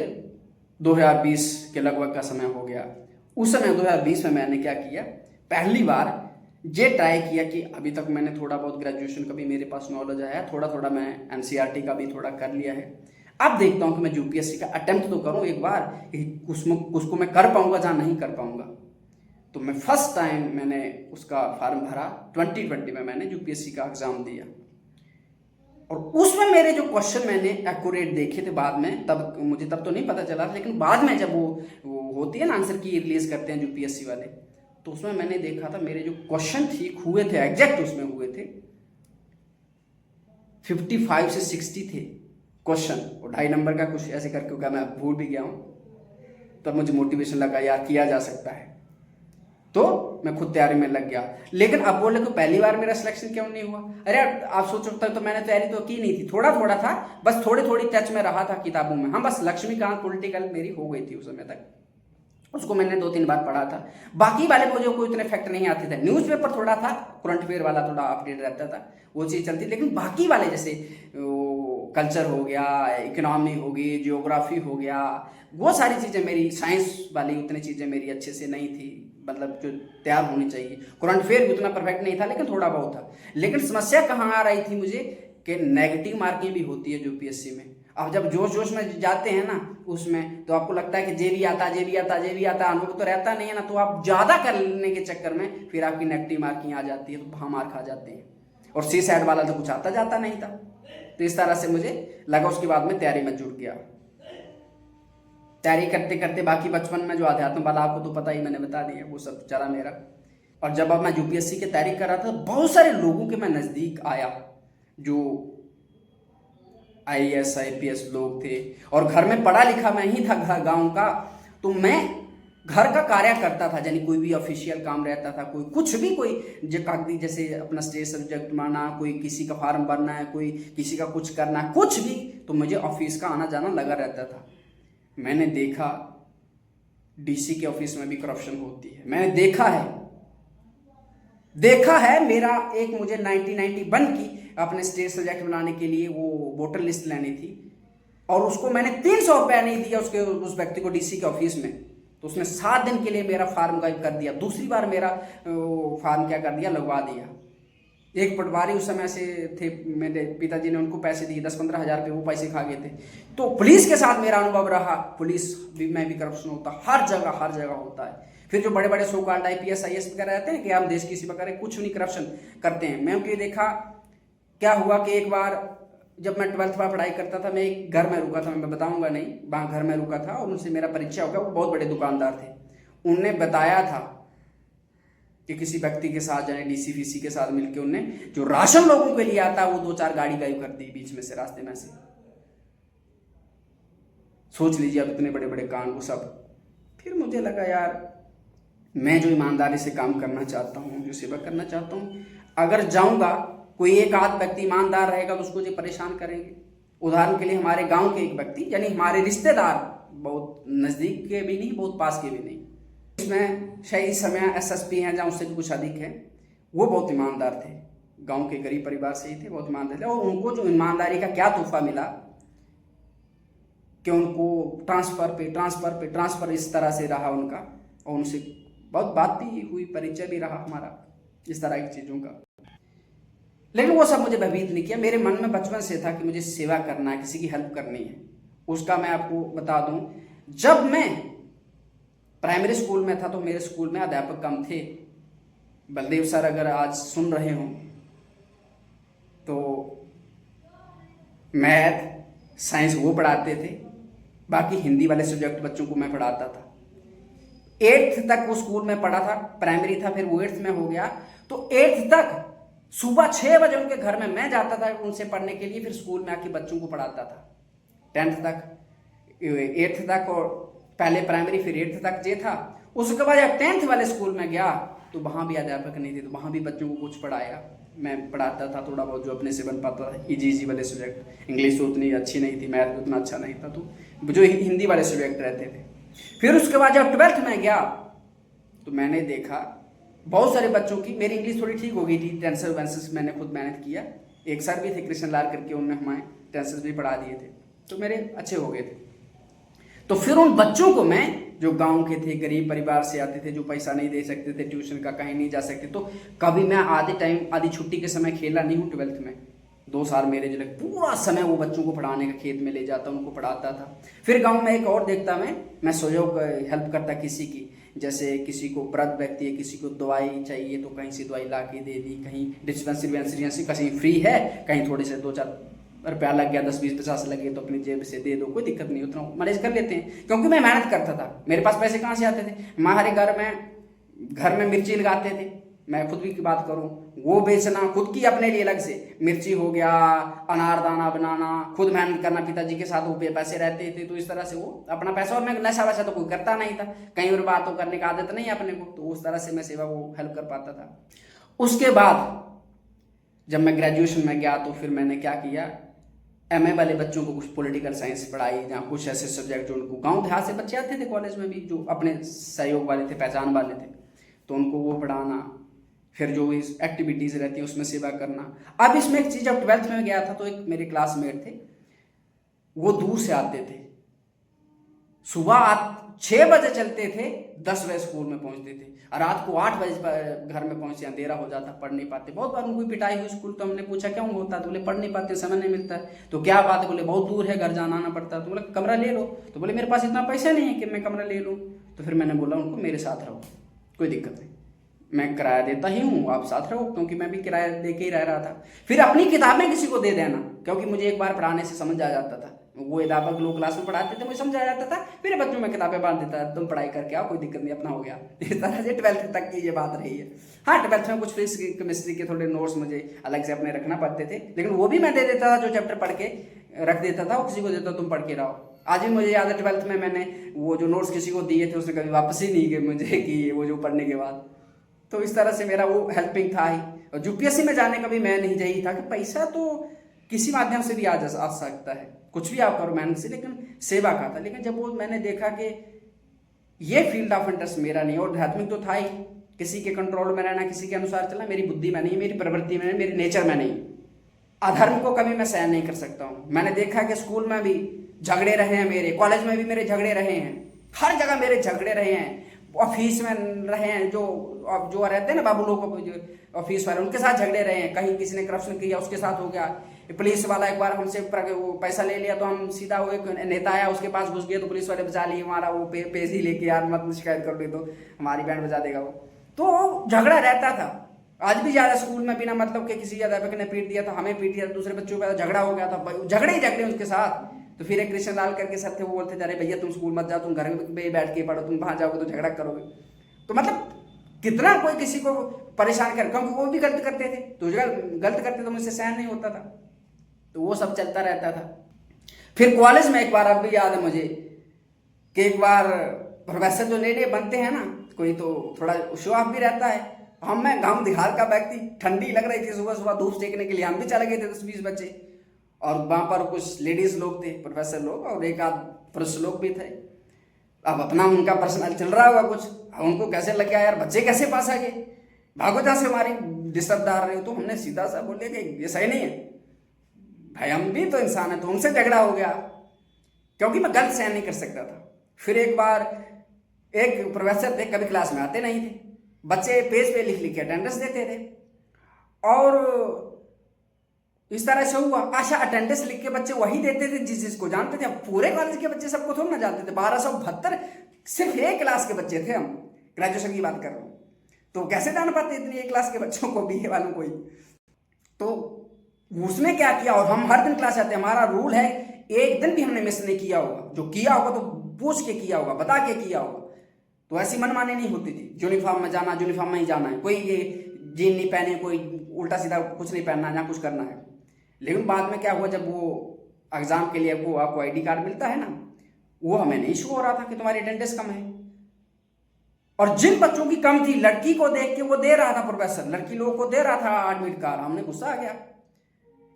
2020 के लगभग का समय हो गया। उस समय 2020 में मैंने क्या किया, पहली बार ये ट्राई किया कि अभी तक मैंने थोड़ा बहुत ग्रेजुएशन का भी मेरे पास नॉलेज आया, थोड़ा थोड़ा मैं एनसीईआरटी का भी थोड़ा कर लिया है। अब देखता हूँ कि मैं यूपीएससी का अटेम्प्ट तो करूँ एक बार, उसको मैं कर पाऊंगा या नहीं कर पाऊंगा। तो मैं फर्स्ट टाइम मैंने उसका फॉर्म भरा, 2020 में मैंने यूपीएससी का एग्जाम दिया, और उसमें मेरे जो क्वेश्चन मैंने एक्यूरेट देखे थे बाद में, तब मुझे तब तो नहीं पता चला, लेकिन बाद में जब वो होती है ना आंसर की रिलीज करते हैं यूपीएससी वाले, तो उसमें मैंने देखा था मेरे जो क्वेश्चन ठीक हुए थे, एग्जैक्ट उसमें हुए थे 55 से 60 थे क्वेश्चन, और 2.5 नंबर का कुछ ऐसे करके होगा, मैं भूल भी गया हूँ। तब मुझे मोटिवेशन लगा यार किया जा सकता है, तो मैं खुद तैयारी में लग गया। लेकिन अब बोले तो पहली बार मेरा सिलेक्शन क्यों नहीं हुआ, अरे आप सोच सकते हो, तो मैंने तैयारी तो की नहीं थी, थोड़ा थोड़ा था, बस थोड़ी थोड़ी टच में रहा था किताबों में। हाँ, बस लक्ष्मीकांत पॉलिटिकल मेरी हो गई थी उस समय तक, उसको मैंने 2-3 बार पढ़ा था। बाकी वाले मुझे कोई इतने फैक्ट नहीं आते थे, न्यूज़पेपर थोड़ा था, करंट अफेयर वाला थोड़ा अपडेट रहता था, वो चीज़ चलती। लेकिन बाकी वाले जैसे कल्चर हो गया, इकोनॉमी होगी, जियोग्राफी हो गया, वो सारी चीज़ें मेरी, साइंस वाली उतनी चीज़ें मेरी अच्छे से नहीं थी, मतलब जो तैयार होनी चाहिए। करंट अफेयर भी उतना परफेक्ट नहीं था, लेकिन थोड़ा बहुत था। लेकिन समस्या कहाँ आ रही थी मुझे, कि नेगेटिव मार्किंग भी होती है यूपीएससी में। अब जब जोश जोश में जाते हैं ना उसमें, तो आपको लगता है कि जे भी आता, अनुभव तो रहता नहीं है ना, तो आप ज़्यादा करने के चक्कर में फिर आपकी नेगेटिव मार्किंग आ जाती है, तो वहाँ मार्क आ जाते हैं। और सी साइड वाला तो कुछ आता जाता नहीं था। तो इस तरह से मुझे लगा, उसके बाद में तैयारी में जुट गया। तैयारी करते करते बाकी बचपन में जो अध्यात्म वाला आपको तो पता ही, मैंने बता दिया, वो सब चला मेरा। और जब अब मैं यूपीएससी की तैयारी कर रहा था, बहुत सारे लोगों के मैं नज़दीक आया जो आईएएस आईपीएस लोग थे, और घर में पढ़ा लिखा मैं ही था गांव का। तो मैं घर का कार्य करता था, यानी कोई भी ऑफिशियल काम रहता था, कोई कुछ भी, कोई कागजी जैसे अपना स्टेट सब्जेक्ट बनाना, कोई किसी का फॉर्म भरना है, कोई किसी का कुछ करना है, कुछ भी, तो मुझे ऑफिस का आना जाना लगा रहता था। मैंने देखा डीसी के ऑफिस में भी करप्शन होती है, मैंने देखा है। मेरा एक मुझे 1991 की अपने स्टेट सब्जेक्ट बनाने के लिए वो वोटर लिस्ट लेनी थी, और उसको मैंने 300 रुपया नहीं दिया उस व्यक्ति को डीसी के ऑफिस में, तो उसने 7 दिन के लिए मेरा फार्म गायब कर दिया। दूसरी बार मेरा फार्म क्या कर दिया, लगवा दिया। एक पटवारी उस समय से थे, मेरे पिताजी ने उनको पैसे दिए 10-15 हज़ार रुपये, वो पैसे खा गए थे। तो पुलिस के साथ मेरा अनुभव रहा, पुलिस में भी करप्शन होता, हर जगह होता है। फिर जो बड़े बड़े सो कॉल्ड आईपीएस आईएएस वगैरह रहते हैं कि हम देश की सेवा करें, कुछ नहीं, करप्शन करते हैं। मैं उनके देखा, क्या हुआ कि एक बार जब मैं 12th में पढ़ाई करता था, मैं एक घर में रुका था, मैं बताऊंगा नहीं, वहाँ घर में रुका था, और उनसे मेरा परिचय हो गया। वो बहुत बड़े दुकानदार थे, उनने बताया था कि किसी व्यक्ति के साथ जाने डीसी फीसी के साथ मिलकर उनने जो राशन लोगों के लिए आता है वो 2-4 गाड़ी गायब कर दी बीच में से, रास्ते में से। सोच लीजिए अब इतने बड़े बड़े कांड वो सब। फिर मुझे लगा यार मैं जो ईमानदारी से काम करना चाहता हूँ, जो सेवा करना चाहता हूँ, अगर जाऊंगा कोई एक आध व्यक्ति ईमानदार रहेगा तो उसको जो परेशान करेंगे। उदाहरण के लिए हमारे गांव के एक व्यक्ति, यानी हमारे रिश्तेदार, बहुत नज़दीक के भी नहीं बहुत पास के भी नहीं, इसमें शायद इस समय एसएसपी हैं जहाँ उससे भी कुछ अधिक है, वो बहुत ईमानदार थे, गांव के गरीब परिवार से ही थे, बहुत ईमानदार थे। और उनको जो ईमानदारी का क्या तोहफा मिला कि उनको ट्रांसफ़र इस तरह से रहा उनका, और उनसे बहुत बात भी हुई, परिचय भी रहा हमारा इस तरह की चीज़ों का। लेकिन वो सब मुझे भयभीत नहीं किया। मेरे मन में बचपन से था कि मुझे सेवा करना है, किसी की हेल्प करनी है। उसका मैं आपको बता दूं, जब मैं प्राइमरी स्कूल में था तो मेरे स्कूल में अध्यापक कम थे। बलदेव सर अगर आज सुन रहे हो तो मैथ साइंस वो पढ़ाते थे, बाकी हिंदी वाले सब्जेक्ट बच्चों को मैं पढ़ाता था। 8th तक वो स्कूल में पढ़ा था, प्राइमरी था, फिर वो 8th में हो गया। तो 8th तक सुबह 6 बजे उनके घर में मैं जाता था उनसे पढ़ने के लिए, फिर स्कूल में आके बच्चों को पढ़ाता था। 10th तक, 8th तक, और पहले प्राइमरी फिर 8th तक ये था। उसके बाद जब 10th वाले स्कूल में गया तो वहाँ भी अध्यापक नहीं थे, तो वहाँ भी बच्चों को कुछ पढ़ाया, मैं पढ़ाता था थोड़ा बहुत जो अपने से बन पाता था। इजी वाले सब्जेक्ट, इंग्लिश तो उतनी अच्छी नहीं थी, मैथ उतना अच्छा नहीं था, तो जो हिंदी वाले सब्जेक्ट रहते थे। फिर उसके बाद जब 12th में गया तो मैंने देखा बहुत सारे बच्चों की, मेरी इंग्लिश थोड़ी ठीक हो गई थी, टेंसेस वेंसेस मैंने खुद मेहनत किया। एक सर भी थे कृष्ण लाल करके, उन्होंने हमें टेंसेस भी पढ़ा दिए थे, तो मेरे अच्छे हो गए थे। तो फिर उन बच्चों को मैं, जो गांव के थे, गरीब परिवार से आते थे, जो पैसा नहीं दे सकते थे ट्यूशन का, कहीं नहीं जा सकते, तो कभी मैं आधी छुट्टी के समय खेला नहीं हूँ। 12th में 2 साल मेरे जो लगे, पूरा समय वो बच्चों को पढ़ाने का, खेत में ले जाता, उनको पढ़ाता था। फिर गांव में एक और देखता मैं सहयोग हेल्प करता किसी की, जैसे किसी को वृद्ध व्यक्ति है, किसी को दवाई चाहिए तो कहीं से दवाई ला के दे दी, कहीं डिस्पेंसरी कहीं फ्री है, कहीं थोड़े से 2-4 रुपया लग गया, 10, 20, 50 लगे तो अपनी जेब से दे दो, कोई दिक्कत नहीं, उतना मैनेज कर लेते हैं। क्योंकि मैं मेहनत करता था, मेरे पास पैसे कहाँ से आते थे। हमारे घर में मिर्ची लगाते थे, मैं खुद की बात करूं, वो बेचना खुद की अपने लिए अलग से, मिर्ची हो गया, अनारदाना बनाना, खुद मेहनत करना, पिताजी के साथ वो पैसे रहते थे, तो इस तरह से वो अपना पैसा, और मैं नशा वैसा तो कोई करता नहीं था, कहीं और बातों करने का आदत नहीं अपने को, तो उस तरह से मैं सेवा वो हेल्प कर पाता था। उसके बाद जब मैं ग्रेजुएशन में गया तो फिर मैंने क्या किया, MA वाले बच्चों को कुछ पॉलिटिकल साइंस पढ़ाई, जहाँ कुछ ऐसे सब्जेक्ट जो उनको गाँव देहात से बच्चे आते थे कॉलेज में भी, जो अपने सहयोग वाले थे, पहचान वाले थे, तो उनको वो पढ़ाना। फिर जो इस एक्टिविटीज़ रहती है उसमें सेवा करना। अब इसमें एक चीज़, जब 12th में गया था तो एक मेरे क्लासमेट थे, वो दूर से आते थे, सुबह 6 बजे चलते थे, 10 बजे स्कूल में पहुंचते थे, और रात को 8 बजे घर में पहुंचे, अंधेरा हो जाता, पढ़ नहीं पाते। बहुत बार उनको पिटाई हुई स्कूल, तो हमने पूछा क्यों होता, तो बोले पढ़ नहीं पाते, समय नहीं मिलता। तो क्या बात है, बोले बहुत दूर है, घर जाना आना पड़ता है। तो बोले कमरा ले लो, तो बोले मेरे पास इतना पैसा नहीं है कि मैं कमरा ले लूँ। तो फिर मैंने बोला उनको मेरे साथ रहो, कोई दिक्कत नहीं, मैं किराया देता ही हूँ, आप साथ रहो, क्योंकि मैं भी किराया दे के ही रह रहा था। फिर अपनी किताबें किसी को दे देना, क्योंकि मुझे एक बार पढ़ाने से समझ आ जाता था, वो अध्यापक लोग क्लास में पढ़ाते थे, मुझे समझ आ जाता था, मेरे बच्चों में किताबें बांध देता, तुम पढ़ाई करके आओ, कोई दिक्कत नहीं, अपना हो गया। इस तरह से 12th तक की ये बात रही है। हाँ, 12th में कुछ फिजिक्स केमिस्ट्री के थोड़े नोट्स मुझे अलग से अपने रखना पड़ते थे, लेकिन वो भी मैं दे देता था, जो चैप्टर पढ़ के रख देता था, वो किसी को देता, तुम पढ़ के रहो। आज भी मुझे याद है 12th में मैंने वो जो नोट्स किसी को दिए थे, उसने कभी वापस ही नहीं किए मुझे, कि वो जो पढ़ने के बाद। तो इस तरह से मेरा वो हेल्पिंग था ही। और UPSC में जाने का भी मैं नहीं यही था कि पैसा तो किसी माध्यम से भी आ सकता है, कुछ भी आप करो मेहनत से, लेकिन सेवा का था। लेकिन जब वो मैंने देखा कि ये फील्ड ऑफ इंटरेस्ट मेरा नहीं, और आध्यात्मिक तो था ही, किसी के कंट्रोल में रहना, किसी के अनुसार चलना मेरी बुद्धि में नहीं, मेरी प्रवृत्ति में नहीं, मेरे नेचर में नहीं। अधर्म को कभी मैं सहन नहीं कर सकता हूँ। मैंने देखा कि स्कूल में भी झगड़े रहे हैं मेरे, कॉलेज में भी मेरे झगड़े रहे हैं, हर जगह मेरे झगड़े रहे हैं, ऑफिस में रहे हैं, जो रहते हैं ना बाबू लोग ऑफिस वाले, उनके साथ झगड़े रहे हैं। कहीं किसी ने करप्शन किया, उसके साथ हो गया। पुलिस वाला एक बार हमसे वो पैसा ले लिया, तो हम सीधा वो एक नेता आया उसके पास घुस गए, तो पुलिस वाले बचा लिए, हमारा वो पेज ही लेके, यार मत शिकायत कर दे तो हमारी बैंड बजा देगा वो। तो झगड़ा रहता था। आज भी ज़्यादा स्कूल में बिना मतलब के किसी अध्यापक ने पीट दिया, तो हमें पीट दिया, दूसरे बच्चों पर झगड़ा हो गया था, झगड़े ही झगड़े उसके साथ। तो फिर एक कृष्ण लाल करके सर थे, वो बोलते थे अरे भैया तुम स्कूल मत जाओ, तुम घर में बैठ के पढ़ो, तुम वहाँ जाओगे तो झगड़ा करोगे। तो मतलब कितना कोई किसी को परेशान कर, क्योंकि वो भी गलत करते थे, तो गलत करते तो मुझसे सहन नहीं होता था, तो वो सब चलता रहता था। फिर कॉलेज में एक बार, अब भी याद है मुझे कि एक बार प्रोफेसर जो नए नए बनते हैं ना, कोई तो थोड़ा शो ऑफ भी रहता है। मैं गाँव दिहाड़ का व्यक्ति, ठंडी लग रही थी, सुबह सुबह धूप सेकने के लिए हम भी चले गए थे 10-20 बच्चे, और वहाँ पर कुछ लेडीज लोग थे, प्रोफेसर लोग, और एक आध पुरुष लोग भी थे। अब अपना उनका पर्सनल चल रहा होगा कुछ, उनको कैसे लग गया यार बच्चे कैसे पास आ गए, भागो जहाँ से हमारी डिस्टर्ब डाल रहे हो। तो हमने सीधा सा बोले कि ये सही नहीं है भाई, हम भी तो इंसान है, तो उनसे झगड़ा हो गया, क्योंकि मैं गलत सहन नहीं कर सकता था। फिर एक बार एक प्रोफेसर थे, कभी क्लास में आते नहीं थे, बच्चे पेज पे लिख लिख के अटेंडेंस देते थे, और इस तरह से हुआ। अच्छा, अटेंडेंस लिख के बच्चे वही देते थे जिसको जानते थे, अब पूरे कॉलेज के बच्चे सबको थोड़ा ना जानते थे। 1272 सिर्फ एक क्लास के बच्चे थे, हम ग्रेजुएशन की बात कर रहा हूँ, तो कैसे जान पाते इतनी एक क्लास के बच्चों को, बीए वालों को ही। तो उसने क्या किया, और हम हर दिन क्लास आते हैं, हमारा रूल है एक दिन भी हमने मिस नहीं किया होगा, जो किया होगा तो पूछ के किया होगा, बता के किया होगा। तो ऐसी मनमानी नहीं होती थी, यूनिफॉर्म में जाना, यूनिफॉर्म में ही जाना है, कोई ये जीन नहीं पहने, कोई उल्टा सीधा कुछ नहीं पहनना या कुछ करना है। लेकिन बाद में क्या हुआ, जब वो एग्जाम के लिए आपको आईडी कार्ड मिलता है ना, वो हमें नहीं शो हो रहा था कि तुम्हारी अटेंडेंस कम है। और जिन बच्चों की कम थी, लड़की को देख के वो दे रहा था प्रोफेसर, लड़की लोगों को दे रहा था एडमिट कार्ड। हमने गुस्सा आ गया,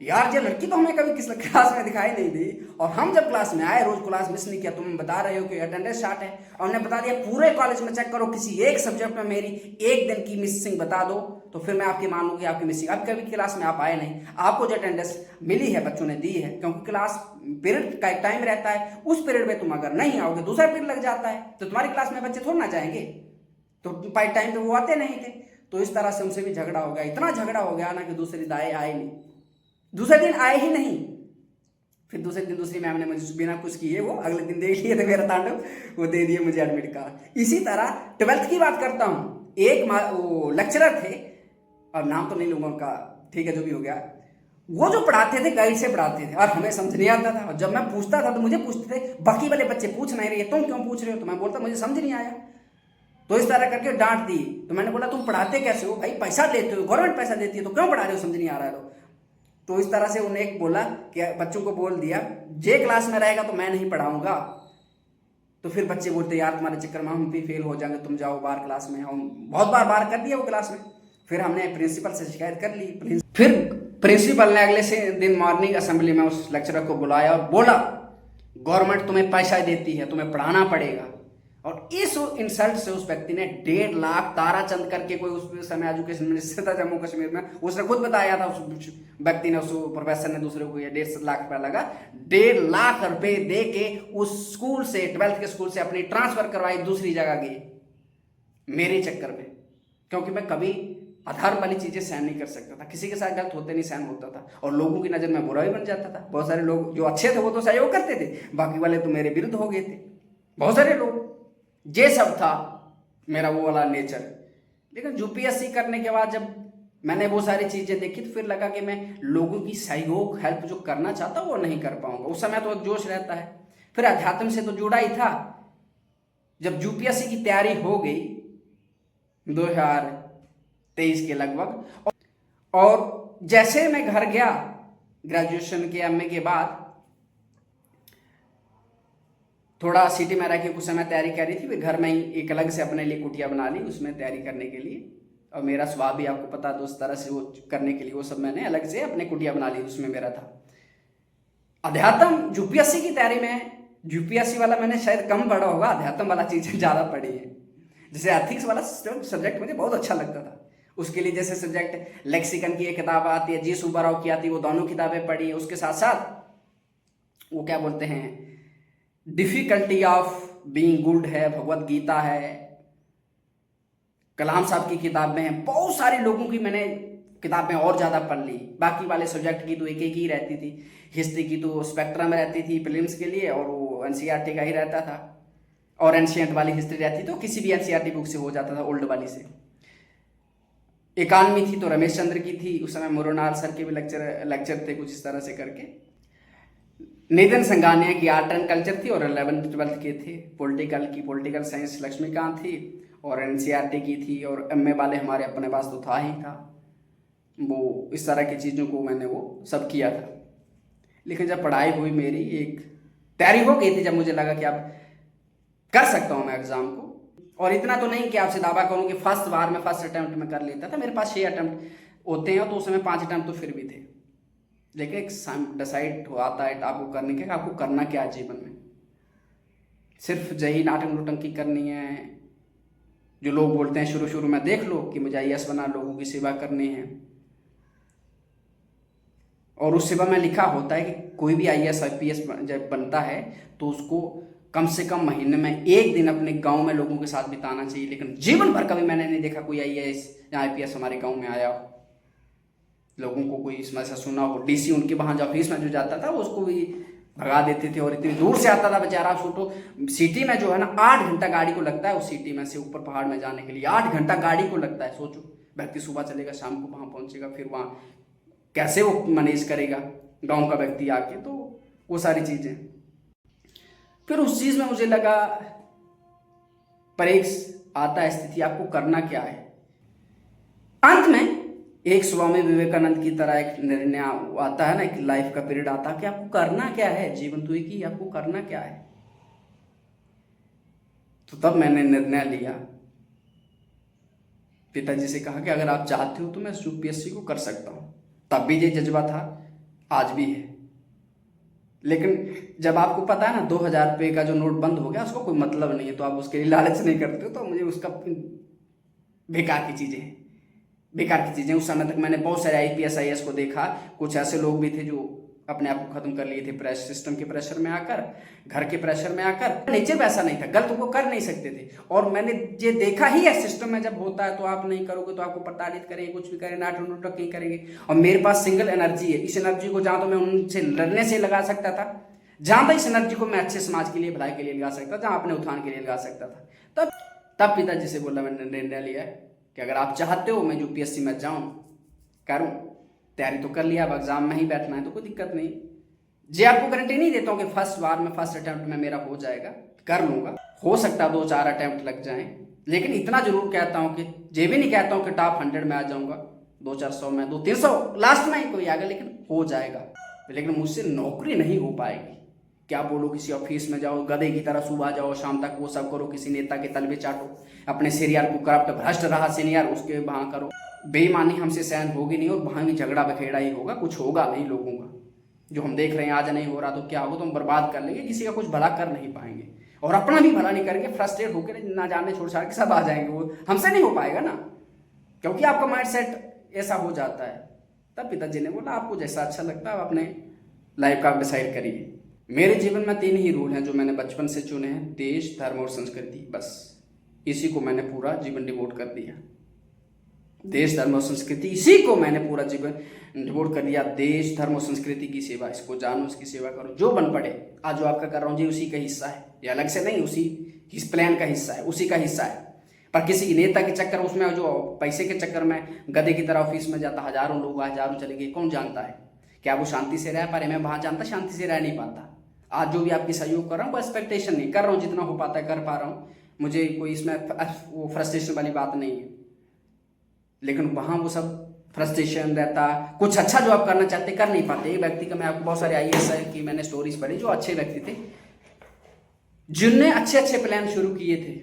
यार ये लड़की तो हमें कभी किस क्लास में दिखाई नहीं दी, और हम जब क्लास में आए, रोज क्लास मिस नहीं किया, तुम बता रहे हो कि अटेंडेंस शार्ट है, और हमने बता दिया पूरे कॉलेज में चेक करो, किसी एक सब्जेक्ट में मेरी एक दिन की मिसिंग बता दो, तो फिर मैं आपकी मान लूंगी आपकी मिसिंग। अब कभी क्लास में आप आए नहीं, आपको जो अटेंडेंस मिली है बच्चों ने दी है, क्योंकि क्लास पीरियड का एक टाइम रहता है, उस पीरियड में तुम अगर नहीं आओगे, दूसरा पीरियड लग जाता है, तो तुम्हारी क्लास में बच्चे थोड़ा ना जाएंगे, तो टाइम पे वो आते नहीं थे। तो इस तरह से उनसे भी झगड़ा हो गया, इतना झगड़ा हो गया ना कि दूसरे दिन आए नहीं, दूसरे दिन आए ही नहीं। फिर दूसरे दिन दूसरी मैम ने मुझे बिना कुछ किए, वो अगले दिन देख लिए थे मेरा तांडव, वो दे दिए मुझे एडमिट कार्ड। इसी तरह 12th की बात करता हूँ, एक वो लेक्चरर थे, और नाम तो नहीं लूंगा उनका, ठीक है जो भी हो गया, वो जो पढ़ाते थे गाइड से पढ़ाते थे, और हमें समझ नहीं आता था। और जब मैं पूछता था तो मुझे पूछते थे, बाकी वाले बच्चे पूछ नहीं रहे, तुम क्यों पूछ रहे हो? तो मैं बोलता मुझे समझ नहीं आया, तो इस तरह करके डांट दी। तो मैंने बोला तुम पढ़ाते कैसे हो भाई, पैसा लेते हो, गवर्नमेंट पैसा देती है, तो क्यों पढ़ा रहे हो, समझ नहीं आ रहा है। तो इस तरह से उन्हें एक बोला कि बच्चों को बोल दिया, जे क्लास में रहेगा तो मैं नहीं पढ़ाऊंगा। तो फिर बच्चे बोलते यार तुम्हारे चक्कर में हम भी फेल हो जाएंगे, तुम जाओ बाहर क्लास में। हम बहुत बार कर दिया वो क्लास में। फिर हमने प्रिंसिपल से शिकायत कर ली। फिर प्रिंसिपल ने अगले से दिन मॉर्निंग असेंबली में उस लेक्चरर को बुलाया और बोला गवर्नमेंट तुम्हें पैसा देती है, तुम्हें पढ़ाना पड़ेगा। और इस इंसल्ट से उस व्यक्ति ने 1.5 लाख, ताराचंद करके कोई उस समय एजुकेशन मिनिस्टर था जम्मू कश्मीर में, उसने खुद बताया था, उस व्यक्ति ने, उस प्रोफेसर ने दूसरे को, ये 1.5 लाख रुपया लगा। 1.5 लाख रुपए दे के उस स्कूल से, 12th के स्कूल से अपनी ट्रांसफर करवाई, दूसरी जगह गई मेरे चक्कर में, क्योंकि मैं कभी आधार वाली चीजें सहन नहीं कर सकता था, किसी के साथ गलत होते नहीं सहन होता था, और लोगों की नजर में बुरा भी बन जाता था। बहुत सारे लोग जो अच्छे थे वो तो सहयोग करते थे, बाकी वाले तो मेरे विरुद्ध हो गए थे, बहुत सारे लोग। ये सब था मेरा वो वाला नेचर। लेकिन यूपीएससी करने के बाद जब मैंने वो सारी चीजें देखी, तो फिर लगा कि मैं लोगों की सहयोग, हेल्प जो करना चाहता हूँ वो नहीं कर पाऊंगा। उस समय तो जोश रहता है। फिर अध्यात्म से तो जुड़ा ही था। जब यूपीएससी की तैयारी हो गई 2023 के लगभग, और जैसे मैं घर गया ग्रेजुएशन के एमए के बाद, थोड़ा सिटी में रह के कुछ समय तैयारी कर रही थी, फिर घर में ही एक अलग से अपने लिए कुटिया बना ली उसमें तैयारी करने के लिए। और मेरा स्वभाव भी आपको पता, तो उस तरह से वो करने के लिए वो सब मैंने अलग से अपने कुटिया बना ली, उसमें मेरा था अध्यात्म। यूपीएससी की तैयारी में यूपीएससी वाला मैंने शायद कम पढ़ा होगा, अध्यात्म वाला चीजें ज्यादा पढ़ी है। जैसे एथिक्स वाला सब्जेक्ट मुझे बहुत अच्छा लगता था, उसके लिए जैसे सब्जेक्ट लेक्सिकन की एक किताब आती है, जी सुब्बाराव की आती है, वो दोनों किताबें पढ़ी। उसके साथ साथ वो क्या बोलते हैं, डिफिकल्टी ऑफ बीइंग गुड है, भगवत गीता है, कलाम साहब की किताबें हैं, बहुत सारे लोगों की मैंने किताबें और ज़्यादा पढ़ ली। बाकी वाले सब्जेक्ट की तो एक ही रहती थी, हिस्ट्री की तो स्पेक्ट्रम में रहती थी प्रीलिम्स के लिए, और वो एनसीईआरटी का ही रहता था, और एंशिएंट वाली हिस्ट्री रहती तो किसी भी एनसीईआरटी बुक से हो जाता था, ओल्ड वाली से। इकानमी थी तो रमेश चंद्र की थी, उस समय मुरुनाल सर के भी लेक्चर थे कुछ इस तरह से करके। नितिन संगानिया की आर्ट एंड कल्चर थी, और 11th 12th के थे। पॉलिटिकल की, पॉलिटिकल साइंस लक्ष्मीकांत थी, और एनसीईआरटी की थी, और एमए वाले हमारे अपने पास तो था ही था। वो इस तरह की चीज़ों को मैंने वो सब किया था। लेकिन जब पढ़ाई हुई, मेरी एक तैयारी हो गई थी, जब मुझे लगा कि अब कर सकता हूँ मैं एग्ज़ाम को, और इतना तो नहीं कि आपसे दावा करूँ कि फर्स्ट बार में फर्स्ट अटैम्प्ट में कर लेता था। मेरे पास 6 अटैम्प्ट होते हैं, तो उसमें 5 अटैम्प्ट तो फिर भी थे। लेकिन एक डिसाइड हो आता है आपको करने के, आपको करना क्या है जीवन में। सिर्फ यही नाटक नोटंकी करनी है, जो लोग बोलते हैं शुरू शुरू में देख लो कि मुझे आईएएस बना, लोगों की सेवा करनी है, और उस सेवा में लिखा होता है कि कोई भी आईएएस आईपीएस जब बनता है तो उसको कम से कम महीने में 1 दिन अपने गांव में लोगों के साथ बिताना चाहिए। लेकिन जीवन भर कभी मैंने नहीं देखा कोई आईएएस या आईपीएस हमारे गांव में आया हो। लोगों को कोई इसमें ऐसा सुना हो, डीसी उनके वहाँ जो ऑफिस में जो जाता था उसको भी भगा देते थे, और इतनी दूर से आता था बेचारा। छोटो सिटी में जो है ना 8 घंटा गाड़ी को लगता है उस सिटी में से ऊपर पहाड़ में जाने के लिए, 8 घंटा गाड़ी को लगता है। सोचो, व्यक्ति सुबह चलेगा, शाम को वहाँ पहुँचेगा, फिर वहाँ कैसे वो मैनेज करेगा गांव का व्यक्ति आके। तो वो सारी चीज़ें, फिर उस चीज़ में मुझे लगा, पर एक आता है स्थिति, आपको करना क्या है। अंत में एक स्वामी विवेकानंद की तरह एक निर्णय आता है ना, एक लाइफ का पीरियड आता है कि आपको करना क्या है, जीवन तो एक ही, आपको करना क्या है। तो तब मैंने निर्णय लिया, पिताजी से कहा कि अगर आप चाहते हो तो मैं यूपीएससी को कर सकता हूँ। तब भी ये जज्बा था, आज भी है। लेकिन जब आपको पता है ना 2000 रुपये का जो नोट बंद हो गया, उसको कोई मतलब नहीं है, तो आप उसके लिए लालच नहीं करते हो। तो मुझे उसका बेकार की चीज़ें हैं, बेकार की चीज़ें। उस समय तक मैंने बहुत सारे आईपीएस आईएएस को देखा। कुछ ऐसे लोग भी थे जो अपने आप को खत्म कर लिए थे, प्रेस सिस्टम के प्रेशर में आकर, घर के प्रेशर में आकर। नेचर वैसा नहीं था, गलत वो कर नहीं सकते थे। और मैंने ये देखा ही है, सिस्टम में जब होता है तो आप नहीं करोगे तो आपको प्रताड़ित करेंगे, कुछ भी करेंगे, नाटक नुटक नहीं करेंगे। और मेरे पास सिंगल एनर्जी है, इस एनर्जी को जहाँ तो मैं उनसे लड़ने से लगा सकता था, जहाँ तक इस एनर्जी को मैं अच्छे समाज के लिए, भलाई के लिए लगा सकता था, जहाँ अपने उत्थान के लिए लगा सकता था। तब पिताजी से बोला, मैंने निर्णय लिया कि अगर आप चाहते हो मैं यूपीएससी में जाऊँ, करूँ, तैयारी तो कर लिया, अब एग्जाम में ही बैठना है तो कोई दिक्कत नहीं। जी आपको गारंटी नहीं देता हूँ कि फर्स्ट बार में फर्स्ट अटेम्प्ट में मेरा हो जाएगा, कर लूँगा, हो सकता है 2-4 अटेम्प्ट लग जाएं, लेकिन इतना जरूर कहता हूँ कि ये भी नहीं कहता हूँ कि टॉप 100 में आ जाऊँगा, 200-400 में, 200-300 लास्ट में ही कोई आएगा, लेकिन हो जाएगा। लेकिन मुझसे नौकरी नहीं हो पाएगी। क्या बोलो, किसी ऑफिस में जाओ, गधे की तरह सुबह जाओ, शाम तक वो सब करो, किसी नेता के तलबे चाटो, अपने सीनियर को करप्ट भ्रष्ट रहा सीनियर उसके वहाँ करो। बेईमानी हमसे सहन होगी नहीं, और वहाँ भी झगड़ा बखेड़ा ही होगा, कुछ होगा नहीं लोगों का। जो हम देख रहे हैं आज नहीं हो रहा तो क्या होगा, तो हम बर्बाद कर लेंगे, किसी का कुछ भला कर नहीं पाएंगे, और अपना भी भला नहीं करेंगे, फ्रस्ट्रेट होकर ना जाने छोड़ छाड़ के सब आ जाएंगे। वो हमसे नहीं हो पाएगा ना, क्योंकि आपका माइंड सेट ऐसा हो जाता है। तब पिताजी ने बोला, आपको जैसा अच्छा लगता है आप अपने लाइफ का डिसाइड करिए। मेरे जीवन में 3 ही रूल हैं जो मैंने बचपन से चुने हैं, देश, धर्म और संस्कृति। बस इसी को मैंने पूरा जीवन डिवोट कर दिया। देश, धर्म और संस्कृति, इसी को मैंने पूरा जीवन डिवोट कर दिया। देश, धर्म और संस्कृति की सेवा, इसको जानो, इसकी सेवा करो, जो बन पड़े। आज जो आपका कर रहा हूँ जी उसी का हिस्सा है, ये अलग से नहीं, उसी इस प्लान का हिस्सा है, उसी का हिस्सा है। पर किसी नेता के चक्कर, उसमें जो पैसे के चक्कर में गधे की तरह ऑफिस में जाता, हजारों लोग हजारों चले गए, कौन जानता है क्या वो शांति से रह पा रहे। मैं वहां जानता शांति से रह नहीं पाता। आज जो भी आपकी सहयोग कर रहा हूँ वो एक्सपेक्टेशन नहीं कर रहा हूँ, जितना हो पाता है कर पा रहा हूँ, मुझे कोई इसमें वो फ्रस्ट्रेशन वाली बात नहीं है। लेकिन वहाँ वो सब फ्रस्ट्रेशन रहता, कुछ अच्छा जो आप करना चाहते कर नहीं पाते। एक व्यक्ति का मैं आपको बहुत सारे आईएएस की मैंने स्टोरीज पढ़ी, जो अच्छे व्यक्ति थे, जिनने अच्छे अच्छे प्लान शुरू किए थे,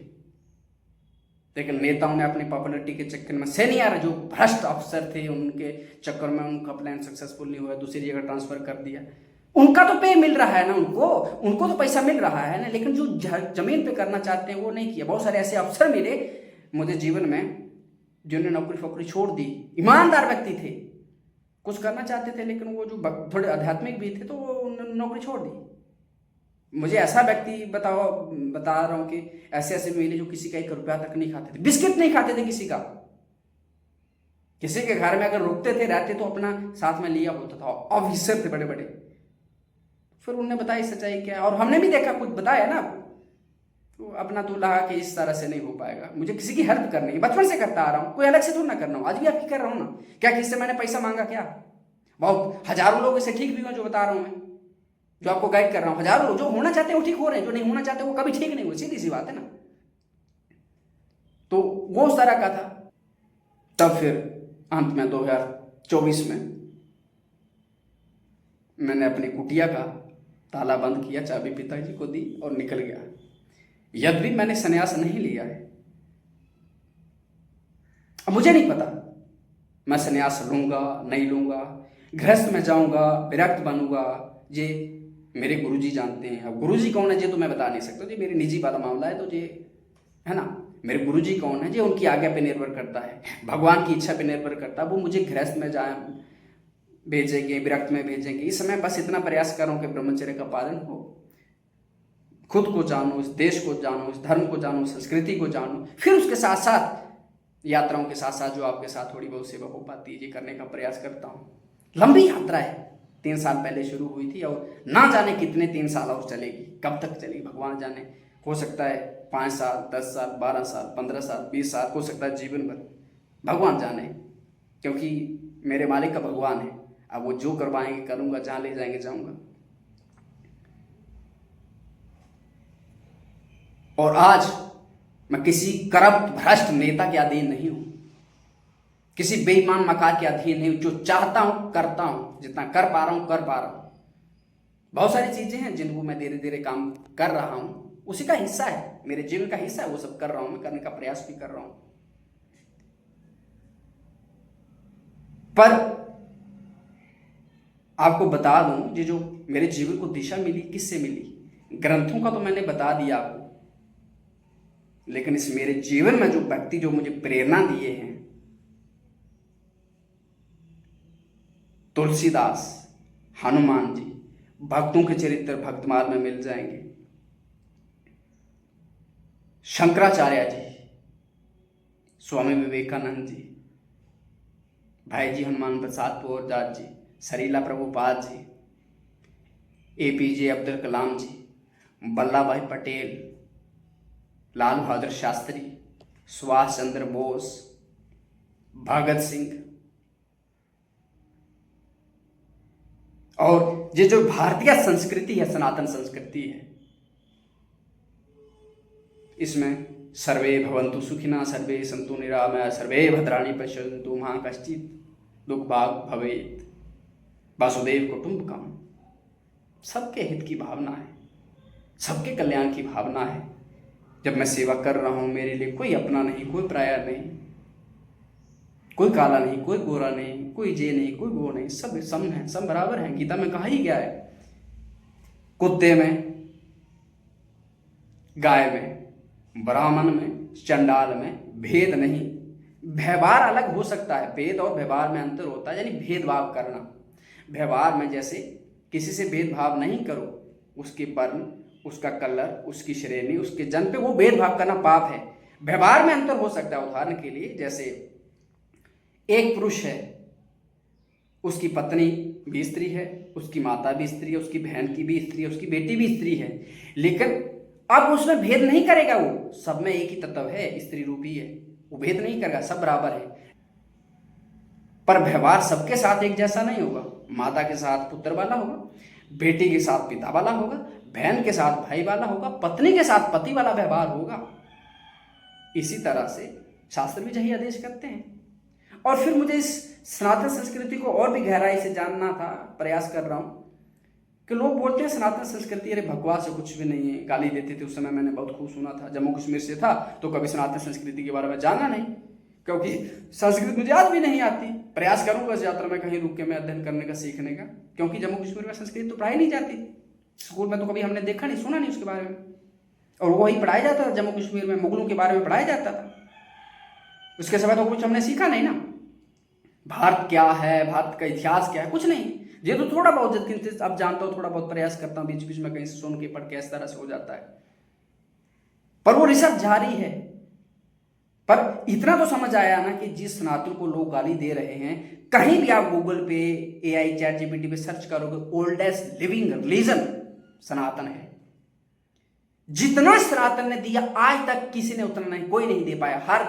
लेकिन नेताओं ने अपनी पॉपुलरिटी के चक्कर में, सीनियर जो भ्रष्ट अफसर थे उनके चक्कर में उनका प्लान सक्सेसफुल नहीं हुआ, दूसरी जगह ट्रांसफर कर दिया। उनका तो पे मिल रहा है ना, उनको तो पैसा मिल रहा है ना, लेकिन जो जमीन पे करना चाहते हैं वो नहीं किया। बहुत सारे ऐसे अफसर मिले मुझे जीवन में जिन्होंने नौकरी फोकरी छोड़ दी, ईमानदार व्यक्ति थे, कुछ करना चाहते थे, लेकिन वो जो थोड़े आध्यात्मिक भी थे तो वो उन्होंने नौकरी छोड़ दी। मुझे ऐसा व्यक्ति बता रहा हूँ कि ऐसे ऐसे मिले जो किसी का 1 रुपया तक नहीं खाते थे, बिस्किट नहीं खाते थे किसी का। किसी के घर में अगर रुकते थे, रहते तो अपना साथ में लिया होता था, ऑफिसर थे बड़े बड़े। फिर उन्होंने बताई सच्चाई क्या, और हमने भी देखा, कुछ बताया ना, तो अपना तो लगा कि इस तरह से नहीं हो पाएगा। मुझे किसी की हेल्प करनी है, बचपन से करता आ रहा हूँ, कोई अलग से थोड़ा ना करना हूँ, आज भी आपकी कर रहा हूँ ना। क्या किसी से मैंने पैसा मांगा? क्या बहुत हजारों लोग इसे ठीक भी हो जो बता रहा हूँ मैं, जो आपको गाइड कर रहा हूँ। हजारों लोग जो होना चाहते हैं वो ठीक हो रहे हैं, जो नहीं होना चाहते वो कभी ठीक नहीं हुए, सीधी सी बात है ना। तो वो उस तरह का था। तब फिर अंत में 2024 में मैंने अपनी कुटिया का ताला बंद किया, चाबी पिताजी को दी और निकल गया। यद्यपि मैंने संन्यास नहीं लिया है। अब मुझे नहीं पता मैं संन्यास लूंगा नहीं लूंगा, गृहस्थ में जाऊंगा, विरक्त बनूंगा, ये मेरे गुरुजी जानते हैं। अब गुरुजी कौन है ये तो मैं बता नहीं सकता, ये मेरी निजी वाला मामला है, तो ये है ना, मेरे गुरुजी कौन है ये उनकी आज्ञा पे निर्भर करता है, भगवान की इच्छा पे निर्भर करता है। वो मुझे गृहस्थ में जाए भेजेंगे, विरक्त में भेजेंगे। इस समय बस इतना प्रयास कर रहा हूं कि ब्रह्मचर्य का पालन हो, खुद को जानो, इस देश को जानो, इस धर्म को जानो, संस्कृति को जानो, फिर उसके साथ साथ यात्राओं के साथ साथ जो आपके साथ थोड़ी बहुत सेवा हो पाती है ये करने का प्रयास करता हूँ। लंबी यात्रा है, 3 साल पहले शुरू हुई थी और ना जाने कितने 3 साल और चलेगी, कब तक चलेगी भगवान जाने। हो सकता है 5 साल, 10 साल, 12 साल, 15 साल, 20 साल, हो सकता है जीवन भर, भगवान जाने, क्योंकि मेरे मालिक का भगवान है। अब वो जो करवाएंगे करूंगा, जहाँ ले जाएंगे जाऊंगा। और आज मैं किसी करप्ट भ्रष्ट नेता के अधीन नहीं हूं, किसी बेईमान मकान के अधीन नहीं हूं। जो चाहता हूं करता हूं, जितना कर पा रहा हूं कर पा रहा हूं। बहुत सारी चीजें हैं जिनको मैं धीरे धीरे काम कर रहा हूं, उसी का हिस्सा है, मेरे जीवन का हिस्सा है, वो सब कर रहा हूं, मैं करने का प्रयास भी कर रहा हूं। पर आपको बता दूं, ये जो मेरे जीवन को दिशा मिली किससे मिली, ग्रंथों का तो मैंने बता दिया आपको, लेकिन इस मेरे जीवन में जो व्यक्ति जो मुझे प्रेरणा दिए हैं, तुलसीदास, हनुमान जी, भक्तों के चरित्र भक्तमाल में मिल जाएंगे, शंकराचार्य जी, स्वामी विवेकानंद जी, भाई जी हनुमान प्रसाद पोद्दार जी, सरीला प्रभुपाद जी, APJ अब्दुल कलाम जी, वल्लभ भाई पटेल, लाल बहादुर शास्त्री, सुभाष चंद्र बोस, भगत सिंह, और ये जो भारतीय संस्कृति है, सनातन संस्कृति है, इसमें सर्वे भवन्तु सुखिनः, सर्वे सन्तु निरामया, सर्वे भद्राणि पश्यन्तु मा कश्चित् दुःखभाग् भवेत्, वासुदेव कुटुम्बकम्। सबके हित की भावना है, सबके कल्याण की भावना है। जब मैं सेवा कर रहा हूं, मेरे लिए कोई अपना नहीं, कोई पराया नहीं, कोई काला नहीं, कोई गोरा नहीं, कोई जे नहीं, कोई वो नहीं, सब सम है, सब बराबर हैं। गीता में कहा ही गया है, कुत्ते में, गाय में, ब्राह्मण में, चंडाल में भेद नहीं। व्यवहार अलग हो सकता है, भेद और व्यवहार में अंतर होता है, यानी भेदभाव करना। व्यवहार में जैसे किसी से भेदभाव नहीं करो, उसके वर्ण, उसका कलर, उसकी श्रेणी, उसके जन्म पे वो भेदभाव करना पाप है। व्यवहार में अंतर हो सकता है। उदाहरण के लिए जैसे एक पुरुष है, उसकी पत्नी भी स्त्री है, उसकी माता भी स्त्री है, उसकी बहन की भी स्त्री है, उसकी बेटी भी स्त्री है, लेकिन अब उसमें भेद नहीं करेगा। वो सब में एक ही तत्व है, स्त्री रूपी है, वो भेद नहीं करेगा, सब बराबर है। पर व्यवहार सबके साथ एक जैसा नहीं होगा। माता के साथ पुत्र वाला होगा, बेटी के साथ पिता वाला होगा, बहन के साथ भाई वाला होगा, पत्नी के साथ पति वाला व्यवहार होगा। इसी तरह से शास्त्र भी यही आदेश करते हैं। और फिर मुझे इस सनातन संस्कृति को और भी गहराई से जानना था, प्रयास कर रहा हूँ कि लोग बोलते हैं सनातन संस्कृति अरे बकवास है, कुछ भी नहीं है, गाली देते थे। उस समय मैंने बहुत खूब सुना था, जम्मू कश्मीर से था तो कभी सनातन संस्कृति के बारे में जाना नहीं, क्योंकि संस्कृत मुझे आज भी नहीं आती। प्रयास करूंगा इस यात्रा में कहीं रुक के मैं अध्ययन करने का, सीखने का, क्योंकि जम्मू कश्मीर में संस्कृत तो पढ़ाई नहीं जाती, स्कूल में तो कभी हमने देखा नहीं, सुना नहीं उसके बारे में। और वही पढ़ाया जाता था जम्मू कश्मीर में, मुगलों के बारे में पढ़ाया जाता था। उसके समय तो कुछ हमने सीखा नहीं ना, भारत क्या है, भारत का इतिहास क्या है, कुछ नहीं। ये तो थोड़ा बहुत अब जानता हूँ, थोड़ा बहुत प्रयास करता हूँ, बीच बीच में कहीं से सुन के पढ़ के इस तरह से हो जाता है, पर वो रिसर्च जारी है। पर इतना तो समझ आया ना कि जिस सनातन को लोग गाली दे रहे हैं, कहीं भी आप गूगल पे, AI, ChatGPT पे सर्च करोगे, ओल्डेस्ट लिविंग रिलीजन सनातन है। जितना सनातन ने दिया आज तक किसी ने उतना नहीं, कोई नहीं दे पाया। हर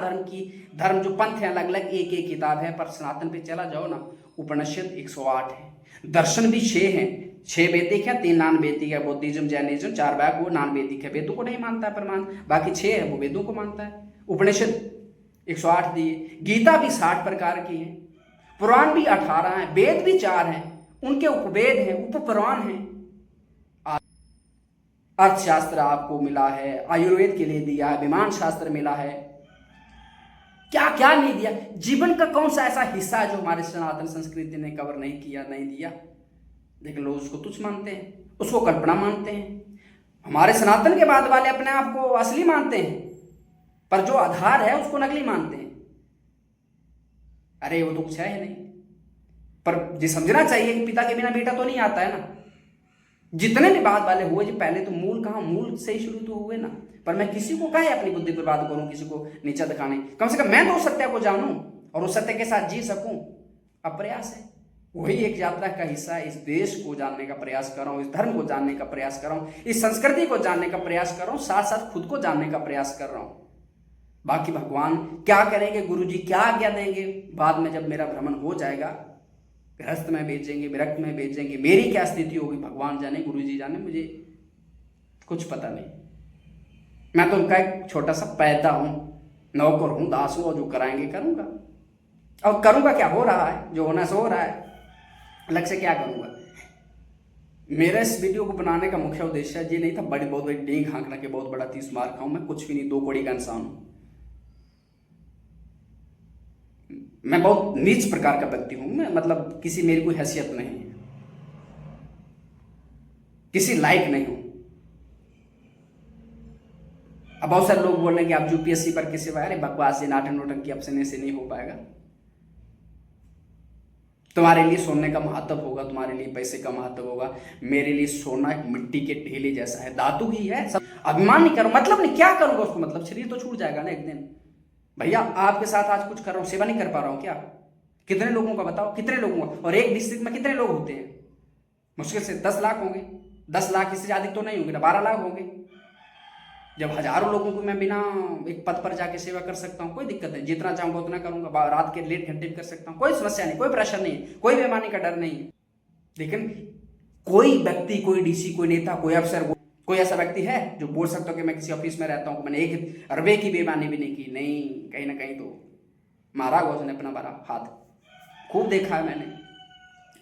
धर्म जो पंथ है अलग अलग, एक एक किताब है, पर सनातन पे चला जाओ ना, उपनिषद 108 है, दर्शन भी 6 हैं, 6 वैदिक है, 3 नॉन वैदिक है, बुद्धिज्म, जैनिज्म, 4 भाग वो नॉन वैदिक है। वेदों को नहीं मानता है प्रमाण, बाकी 6 है वो वेदों को मानता है। उपनिषद 108 दिए, गीता भी 60 प्रकार की है, पुराण भी 18 है, वेद भी 4 हैं, उनके उपवेद हैं, उपपुराण हैं। अर्थशास्त्र आपको मिला है, आयुर्वेद के लिए दिया है, विमान शास्त्र मिला है, क्या क्या नहीं दिया। जीवन का कौन सा ऐसा हिस्सा है जो हमारे सनातन संस्कृति ने कवर नहीं किया, नहीं दिया। लेकिन लोग उसको तुच्छ मानते हैं, उसको कल्पना मानते हैं। हमारे सनातन के बाद वाले अपने आप को असली मानते हैं, पर जो आधार है उसको नकली मानते हैं। अरे वो तो कुछ है ही नहीं। पर ये समझना चाहिए कि पिता के बिना बेटा तो नहीं आता है ना। जितने भी बाद वाले हुए, जो पहले तो मूल कहाँ, मूल से ही शुरू तो हुए ना। पर मैं किसी को कहे अपनी बुद्धि पर बात करूं, किसी को नीचा दिखाने, कम से कम मैं तो उस सत्य को जानूं और उस सत्य के साथ जी सकूं। अब प्रयास है, वही एक यात्रा का हिस्सा है। इस देश को जानने का प्रयास कर रहा हूं, इस धर्म को जानने का प्रयास कर रहा हूं, इस संस्कृति को जानने का प्रयास कर रहा हूं, साथ साथ खुद को जानने का प्रयास कर रहा हूं। बाकी भगवान क्या करेंगे, गुरु जी क्या आज्ञा देंगे, बाद में जब मेरा भ्रमण हो जाएगा, गृहस्थ में भेजेंगे, विरक्त में भेजेंगे, मेरी क्या स्थिति होगी भगवान जाने, गुरु जी जाने, मुझे कुछ पता नहीं। मैं तो उनका एक छोटा सा पैदा हूं, नौकर हूं, दास हूं, और जो कराएंगे करूंगा। और करूंगा क्या, हो रहा है, जो होना सो हो रहा है, अलग से क्या करूंगा। मेरा इस वीडियो को बनाने का मुख्य उद्देश्य ये नहीं था बहुत बड़ी डींग हाँकना के बहुत बड़ा 30 मार खाऊं। मैं कुछ भी नहीं, 2 कौड़ी का इंसान हूं। मैं बहुत नीच प्रकार का व्यक्ति हूं। मैं मतलब किसी, मेरी कोई हैसियत नहीं है, किसी लायक नहीं हूं। अब बहुत सारे लोग बोल रहे हैं कि आप यूपीएससी पर किसी, अरे बकवास, ये नाटक नोटंकी अब से नहीं हो पाएगा। तुम्हारे लिए सोने का महत्व होगा, तुम्हारे लिए पैसे का महत्व होगा, मेरे लिए सोना एक मिट्टी के ढेले जैसा है, धातु ही है। सब अभिमान नहीं करो, मतलब नहीं, क्या करूंगा उसको, मतलब शरीर तो छूट जाएगा ना एक दिन। भैया आपके साथ आज कुछ कर रहा हूं, सेवा नहीं कर पा रहा हूं क्या? कितने लोगों का बताओ, कितने लोगों का? और एक डिस्ट्रिक्ट में कितने लोग होते हैं? मुश्किल से 10 लाख होंगे, 10 लाख इससे ज्यादा तो नहीं होंगे ना, 12 लाख होंगे। जब हजारों लोगों को मैं बिना एक पद पर जाके सेवा कर सकता हूँ, कोई दिक्कत नहीं, जितना चाहूंगा उतना करूंगा, रात के लेट घंटे भी कर सकता हूँ, कोई समस्या नहीं, कोई प्रेशर नहीं, कोई बेईमानी का डर नहीं है। लेकिन कोई व्यक्ति, कोई डीसी, कोई नेता, कोई अफसर, कोई ऐसा व्यक्ति है जो बोल सकता हो कि मैं किसी ऑफिस में रहता हूँ, मैंने 1 रुपए की बेईमानी भी नहीं की? नहीं, कहीं ना कहीं तो मारा हुआ उसने अपना बड़ा हाथ, खूब देखा है मैंने।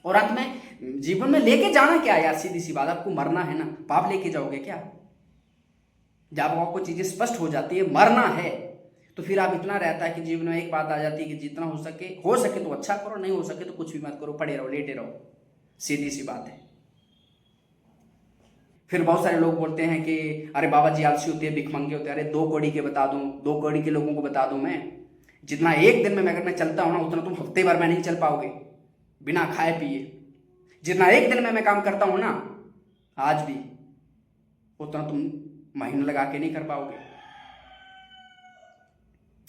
और अंत में जीवन में लेके जाना क्या है यार, सीधी सी बात, आपको मरना है ना, पाप लेके जाओगे क्या? जब आपको चीजें स्पष्ट हो जाती है, मरना है, तो फिर आप इतना रहता है कि जीवन में एक बात आ जाती है कि जितना हो सके तो अच्छा करो, नहीं हो सके तो कुछ भी मत करो, पड़े रहो, लेटे रहो, सीधी सी बात है। फिर बहुत सारे लोग बोलते हैं कि अरे बाबा जी आलसी होते हैं, भिखमंगे होते हैं। अरे 2 कौड़ी के बता दूं, 2 कौड़ी के लोगों को बता दूं मैं, जितना एक दिन में अगर मैं चलता हूं ना, उतना तुम हफ्ते भर में नहीं चल पाओगे बिना खाए पिए। जितना एक दिन में मैं काम करता हूं ना आज भी, उतना तुम महीने लगा के नहीं कर पाओगे।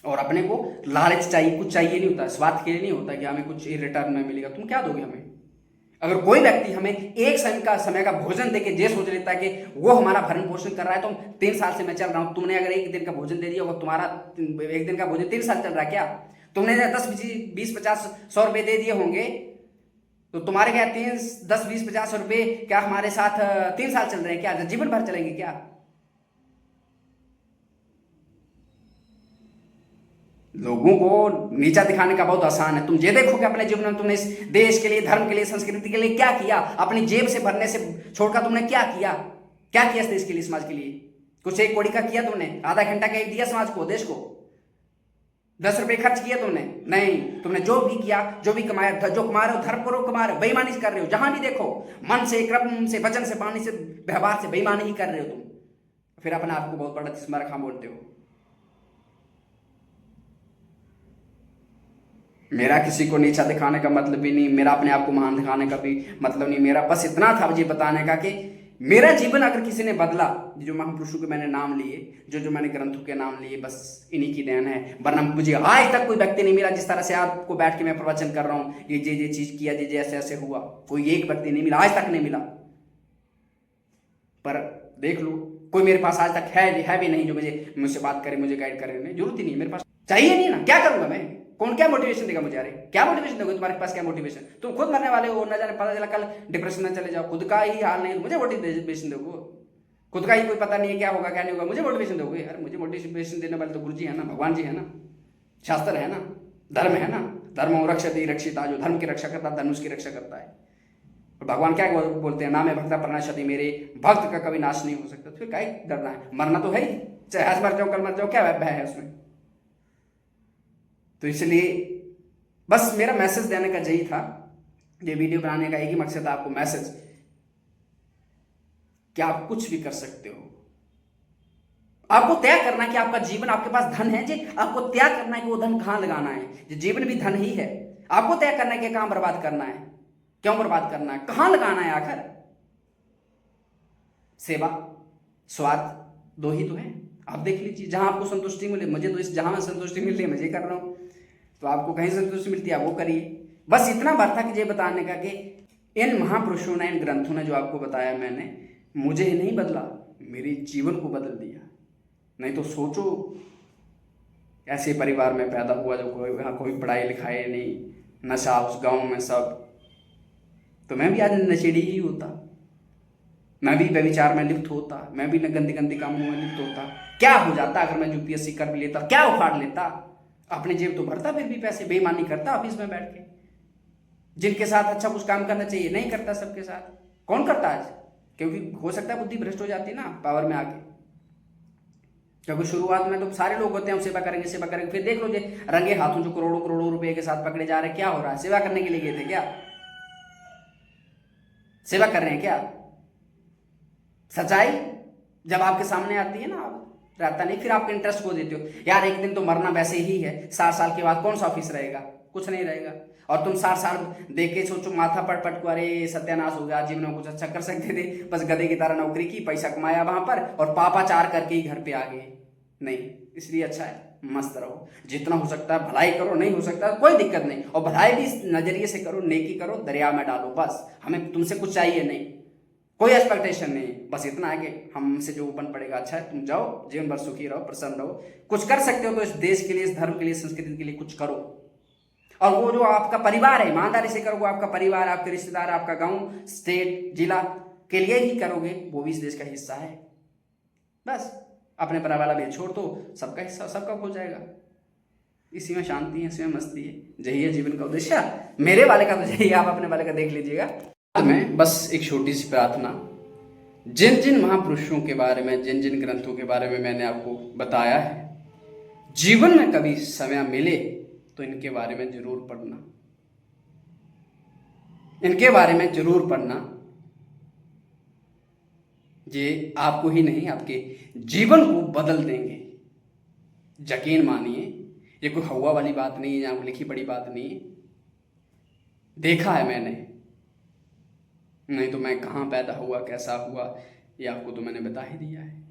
और अपने को लालच चाहिए, कुछ चाहिए नहीं होता, स्वार्थ के लिए नहीं होता कि हमें कुछ रिटर्न में मिलेगा। तुम क्या दोगे हमें? अगर कोई व्यक्ति हमें एक समय का भोजन देके ये सोच लेता है कि वो हमारा भरण पोषण कर रहा है, तो 3 साल से मैं चल रहा हूं, तुमने अगर 1 दिन का भोजन दे दिया होगा, तुम्हारा 1 दिन का भोजन 3 साल चल रहा है क्या? तुमने 10, 20, 50, 100 रुपए दे दिए होंगे, तो तुम्हारे क्या 10, 20, 50 रुपए क्या हमारे साथ 3 साल चल रहे हैं क्या? जीवन भर चलेंगे क्या? लोगों को नीचा दिखाने का बहुत आसान है। तुम ये देखो कि अपने जीवन में तुमने इस देश के लिए, धर्म के लिए, संस्कृति के लिए क्या किया? अपनी जेब से भरने से छोड़कर तुमने क्या किया? क्या किया इस देश के लिए, समाज के लिए? कुछ 1 कौड़ी का किया तुमने? आधा घंटा का दिया समाज को, देश को? 10 रुपए खर्च किया तुमने? नहीं। तुमने जो भी किया, जो भी कमाया, जो कमा रहे हो धर्म करो, कमा रहे हो, बेईमानी कर रहे हो। जहां भी देखो मन से, क्रम से, वचन से, पानी से, व्यवहार से बेईमानी ही कर रहे हो तुम। फिर अपने आप को बहुत बड़ा तिस्मार खां बोलते हो। मेरा किसी को नीचा दिखाने का मतलब भी नहीं, मेरा अपने आप को महान दिखाने का भी मतलब नहीं। मेरा बस इतना था मुझे बताने का कि मेरा जीवन अगर किसी ने बदला, जो महापुरुषों के मैंने नाम लिए, जो मैंने ग्रंथों के नाम लिए, बस इन्हीं की देन है। वरना मुझे आज तक कोई व्यक्ति नहीं मिला जिस तरह से आपको बैठ के मैं प्रवचन कर रहा हूँ, ये चीज किया, ये ऐसे ऐसे हुआ, कोई एक व्यक्ति नहीं मिला, आज तक नहीं मिला। पर देख लो, कोई मेरे पास आज तक है भी नहीं जो मुझसे बात करे, मुझे गाइड करे। नहीं, जरूरत ही नहीं, मेरे पास चाहिए नहीं ना, क्या करूंगा मैं? कौन क्या मोटिवेशन देगा मुझे? अरे क्या मोटिवेशन दोगे? तुम्हारे पास क्या मोटिवेशन? तुम खुद मरने वाले हो, ना जाने पता चला कल डिप्रेशन में चले जाओ, खुद का ही हाल नहीं, मुझे मोटिवेशन दोगे? खुद का ही कोई पता नहीं है क्या होगा क्या नहीं होगा, मुझे मोटिवेशन दोगे? अरे मुझे मोटिवेशन देने वाले तो गुरु जी है ना, भगवान जी है ना, शास्त्र है ना, धर्म है ना, धर्म रक्षति रक्षिता, जो धर्म की रक्षा करता है धनुष की रक्षा करता है। और भगवान क्या बोलते हैं, नाम है भक्ता प्रणाशति, मेरे भक्त का कभी नाश नहीं हो सकता। तो फिर क्या डरना है, मरना तो है ही, चाहे आज मर जाओ कल मर जाओ, क्या भय है उसमें? तो इसलिए बस मेरा मैसेज देने का यही था, ये वीडियो बनाने का एक ही मकसद था, आपको मैसेज कि आप कुछ भी कर सकते हो। आपको तय करना है कि आपका जीवन, आपके पास धन है जी, आपको तय करना है कि वो धन कहां लगाना है। ये जीवन भी धन ही है, आपको तय करना है कि कहां बर्बाद करना है, क्यों बर्बाद करना है, कहां लगाना है। आखिर सेवा स्वार्थ दो ही तो है। आप देख लीजिए, जहां आपको संतुष्टि मिले, मुझे तो इस जहां संतुष्टि मिल रही है मुझे कर रहा हूं, तो आपको कहीं संतुष्टि मिलती है वो करिए। बस इतना बात था कि ये बताने का कि इन महापुरुषों ने, इन ग्रंथों ने जो आपको बताया मैंने, मुझे नहीं बदला, मेरे जीवन को बदल दिया। नहीं तो सोचो, ऐसे परिवार में पैदा हुआ जो यहाँ कोई पढ़ाई लिखाई नहीं, नशा उस गांव में सब, तो मैं भी आज नशेड़ी ही होता, मैं भी व्यभिचार में लिप्त होता, मैं भी गंदी गंदी कामों में लिप्त होता। क्या हो जाता अगर मैं यूपीएससी कर भी लेता, क्या उखाड़ लेता, अपनी जेब तो भरता, फिर भी पैसे बेईमानी करता ऑफिस में बैठ के। जिनके साथ अच्छा कुछ काम करना चाहिए नहीं करता, सबके साथ कौन करता आज? क्योंकि हो सकता है बुद्धि भ्रष्ट हो जाती ना पावर में आके। क्योंकि शुरुआत में तो सारे लोग होते हैं हम सेवा करेंगे सेवा करेंगे, फिर देख लो जे रंगे हाथों जो करोड़ों करोड़ों रुपए के साथ पकड़े जा रहे हैं, क्या हो रहा है? सेवा करने के लिए गए थे क्या? सेवा कर रहे हैं क्या? सच्चाई जब आपके सामने आती है ना, आप रहता नहीं, फिर आपके इंटरेस्ट को देते हो। यार एक दिन तो मरना वैसे ही है, 60 साल के बाद कौन सा ऑफिस रहेगा? कुछ नहीं रहेगा। और तुम 60 साल देख के सोचो, माथा पट पट को, अरे सत्यानाश हो गया, जीवन में कुछ अच्छा कर सकते थे, बस गधे की तरह नौकरी की, पैसा कमाया वहां पर और पापाचार करके ही घर पे आ गए। नहीं, इसलिए अच्छा है मस्त रहो, जितना हो सकता है भलाई करो, नहीं हो सकता कोई दिक्कत नहीं, और भलाई भी इस नजरिए से करो, नेकी करो, दरिया में डालो, बस हमें तुमसे कुछ चाहिए नहीं, कोई एक्सपेक्टेशन नहीं, बस इतना है कि हमसे जो बन पड़ेगा अच्छा है, तुम जाओ जीवन भर सुखी रहो, प्रसन्न रहो, कुछ कर सकते हो तो इस देश के लिए, इस धर्म के लिए, संस्कृति के लिए कुछ करो। और वो जो आपका परिवार है, ईमानदारी से करोगे, आपका परिवार, आपके रिश्तेदार, आपका गांव, स्टेट, जिला के लिए ही करोगे, वो भी इस देश का हिस्सा है। बस अपने परिवार वाला भेद छोड़ दो, सबका हिस्सा सबका हो जाएगा। इसी में शांति है, इसी में मस्ती है, यही है जीवन का उद्देश्य। मेरे वाले का तो यही है, आप अपने वाले का देख लीजिएगा। में बस एक छोटी सी प्रार्थना, जिन जिन महापुरुषों के बारे में, जिन जिन ग्रंथों के बारे में मैंने आपको बताया है, जीवन में कभी समय मिले तो इनके बारे में जरूर पढ़ना, इनके बारे में जरूर पढ़ना। ये आपको ही नहीं, आपके जीवन को बदल देंगे, यकीन मानिए। ये कोई हवा वाली बात नहीं है, यहाँ लिखी पड़ी बात नहीं है, देखा है मैंने, नहीं तो मैं कहाँ पैदा हुआ, कैसा हुआ, ये आपको तो मैंने बता ही दिया है।